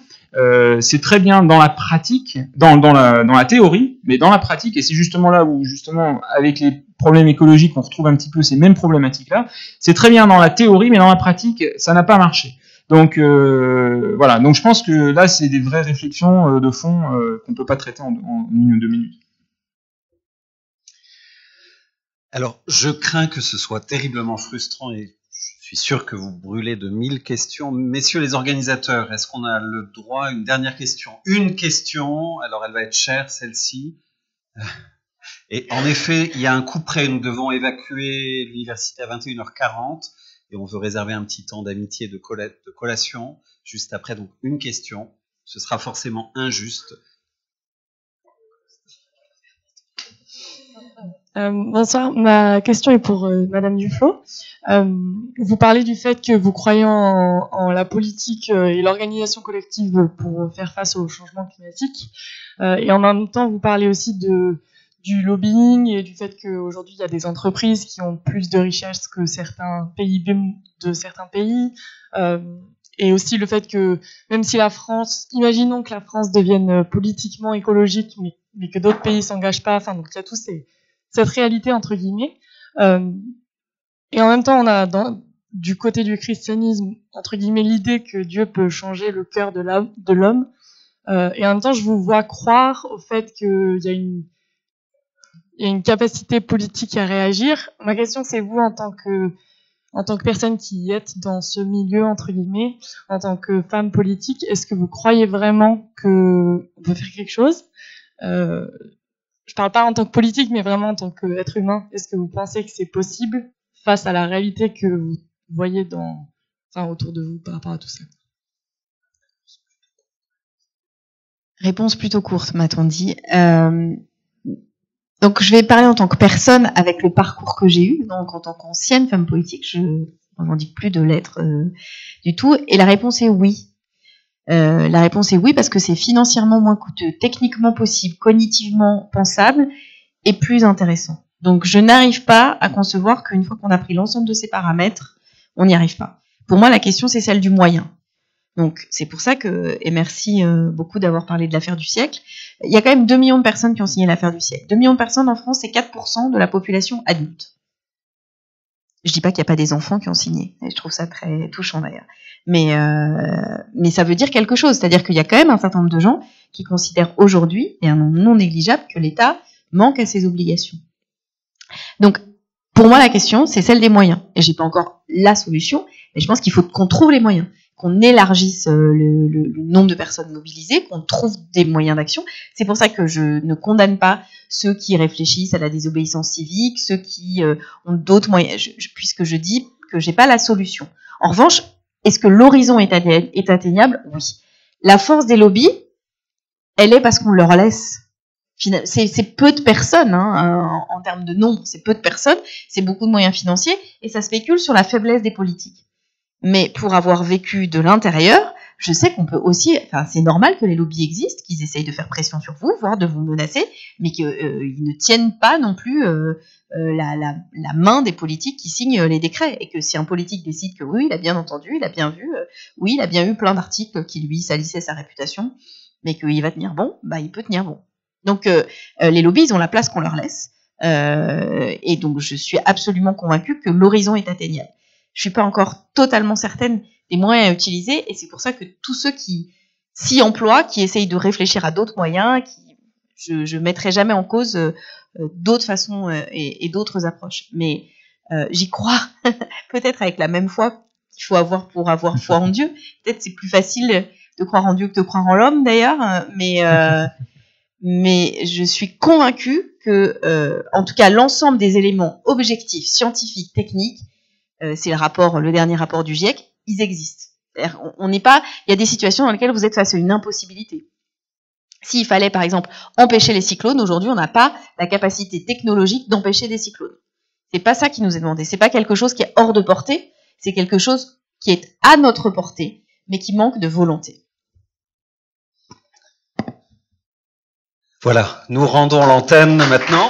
c'est très bien dans la pratique, dans la théorie, mais dans la pratique, et c'est justement là où justement avec les problèmes écologiques on retrouve un petit peu ces mêmes problématiques-là. C'est très bien dans la théorie, mais dans la pratique ça n'a pas marché. Donc voilà, donc je pense que là c'est des vraies réflexions de fond qu'on peut pas traiter en une ou deux minutes. Alors, je crains que ce soit terriblement frustrant et je suis sûr que vous brûlez de 1000 questions. Messieurs les organisateurs, est-ce qu'on a le droit à une dernière question? Une question, alors elle va être chère celle-ci. Et en effet, il y a un coup près, nous devons évacuer l'université à 21h40 et on veut réserver un petit temps d'amitié de collation juste après. Donc une question, ce sera forcément injuste. Bonsoir, ma question est pour Madame Duflot. Vous parlez du fait que vous croyez en la politique et l'organisation collective pour faire face au changement climatique. Et en même temps, vous parlez aussi du lobbying et du fait qu'aujourd'hui, il y a des entreprises qui ont plus de richesses que certains PIB de certains pays. Et aussi le fait que, même si la France, imaginons que la France devienne politiquement écologique, mais que d'autres pays s'engagent pas, enfin, donc il y a tous cette réalité entre guillemets, et en même temps on a du côté du christianisme entre guillemets l'idée que Dieu peut changer le cœur de l'homme, et en même temps je vous vois croire au fait qu'il y a une capacité politique à réagir. Ma question c'est vous en tant que personne qui êtes dans ce milieu entre guillemets, en tant que femme politique, est-ce que vous croyez vraiment qu'on peut faire quelque chose? Je parle pas en tant que politique, mais vraiment en tant qu'être humain. Est-ce que vous pensez que c'est possible face à la réalité que vous voyez autour de vous par rapport à tout ça? Réponse plutôt courte, m'a-t-on dit. Donc, je vais parler en tant que personne avec le parcours que j'ai eu. Donc, en tant qu'ancienne femme politique, je ne revendique plus de l'être du tout. Et la réponse est oui. La réponse est oui, parce que c'est financièrement moins coûteux, techniquement possible, cognitivement pensable et plus intéressant. Donc je n'arrive pas à concevoir qu'une fois qu'on a pris l'ensemble de ces paramètres, on n'y arrive pas. Pour moi, la question, c'est celle du moyen. Donc c'est pour ça que, et merci beaucoup d'avoir parlé de l'affaire du siècle, il y a quand même 2 millions de personnes qui ont signé l'affaire du siècle. 2 millions de personnes en France, c'est 4% de la population adulte. Je dis pas qu'il n'y a pas des enfants qui ont signé, et je trouve ça très touchant d'ailleurs. Mais ça veut dire quelque chose, c'est-à-dire qu'il y a quand même un certain nombre de gens qui considèrent aujourd'hui, et un nombre non négligeable, que l'État manque à ses obligations. Donc, pour moi, la question, c'est celle des moyens. Et j'ai pas encore la solution, mais je pense qu'il faut qu'on trouve les moyens, qu'on élargisse le nombre de personnes mobilisées, qu'on trouve des moyens d'action. C'est pour ça que je ne condamne pas ceux qui réfléchissent à la désobéissance civique, ceux qui ont d'autres moyens, puisque je dis que j'ai pas la solution. En revanche, est-ce que l'horizon est atteignable? Oui. La force des lobbies, elle est parce qu'on leur laisse. C'est peu de personnes, hein, en termes de nombre, c'est peu de personnes, c'est beaucoup de moyens financiers, et ça spécule sur la faiblesse des politiques. Mais pour avoir vécu de l'intérieur, je sais qu'on peut aussi, enfin c'est normal que les lobbies existent, qu'ils essayent de faire pression sur vous, voire de vous menacer, mais qu'ils ne tiennent pas non plus la main des politiques qui signent les décrets. Et que si un politique décide que oui, il a bien entendu, il a bien vu, oui, il a bien eu plein d'articles qui lui salissaient sa réputation, mais qu'il va tenir bon, bah il peut tenir bon. Donc les lobbies, ils ont la place qu'on leur laisse. Et donc je suis absolument convaincue que l'horizon est atteignable. Je suis pas encore totalement certaine des moyens à utiliser, et c'est pour ça que tous ceux qui s'y emploient, qui essayent de réfléchir à d'autres moyens, je mettrai jamais en cause d'autres façons et d'autres approches. Mais j'y crois, peut-être avec la même foi qu'il faut avoir pour avoir foi en Dieu. Peut-être c'est plus facile de croire en Dieu que de croire en l'homme d'ailleurs, mais je suis convaincue que, en tout cas, l'ensemble des éléments objectifs, scientifiques, techniques, c'est le dernier rapport du GIEC, ils existent. On n'est pas, il y a des situations dans lesquelles vous êtes face à une impossibilité. S'il fallait, par exemple, empêcher les cyclones, aujourd'hui, on n'a pas la capacité technologique d'empêcher des cyclones. C'est pas ça qui nous est demandé. C'est pas quelque chose qui est hors de portée. C'est quelque chose qui est à notre portée, mais qui manque de volonté. Voilà, nous rendons l'antenne maintenant.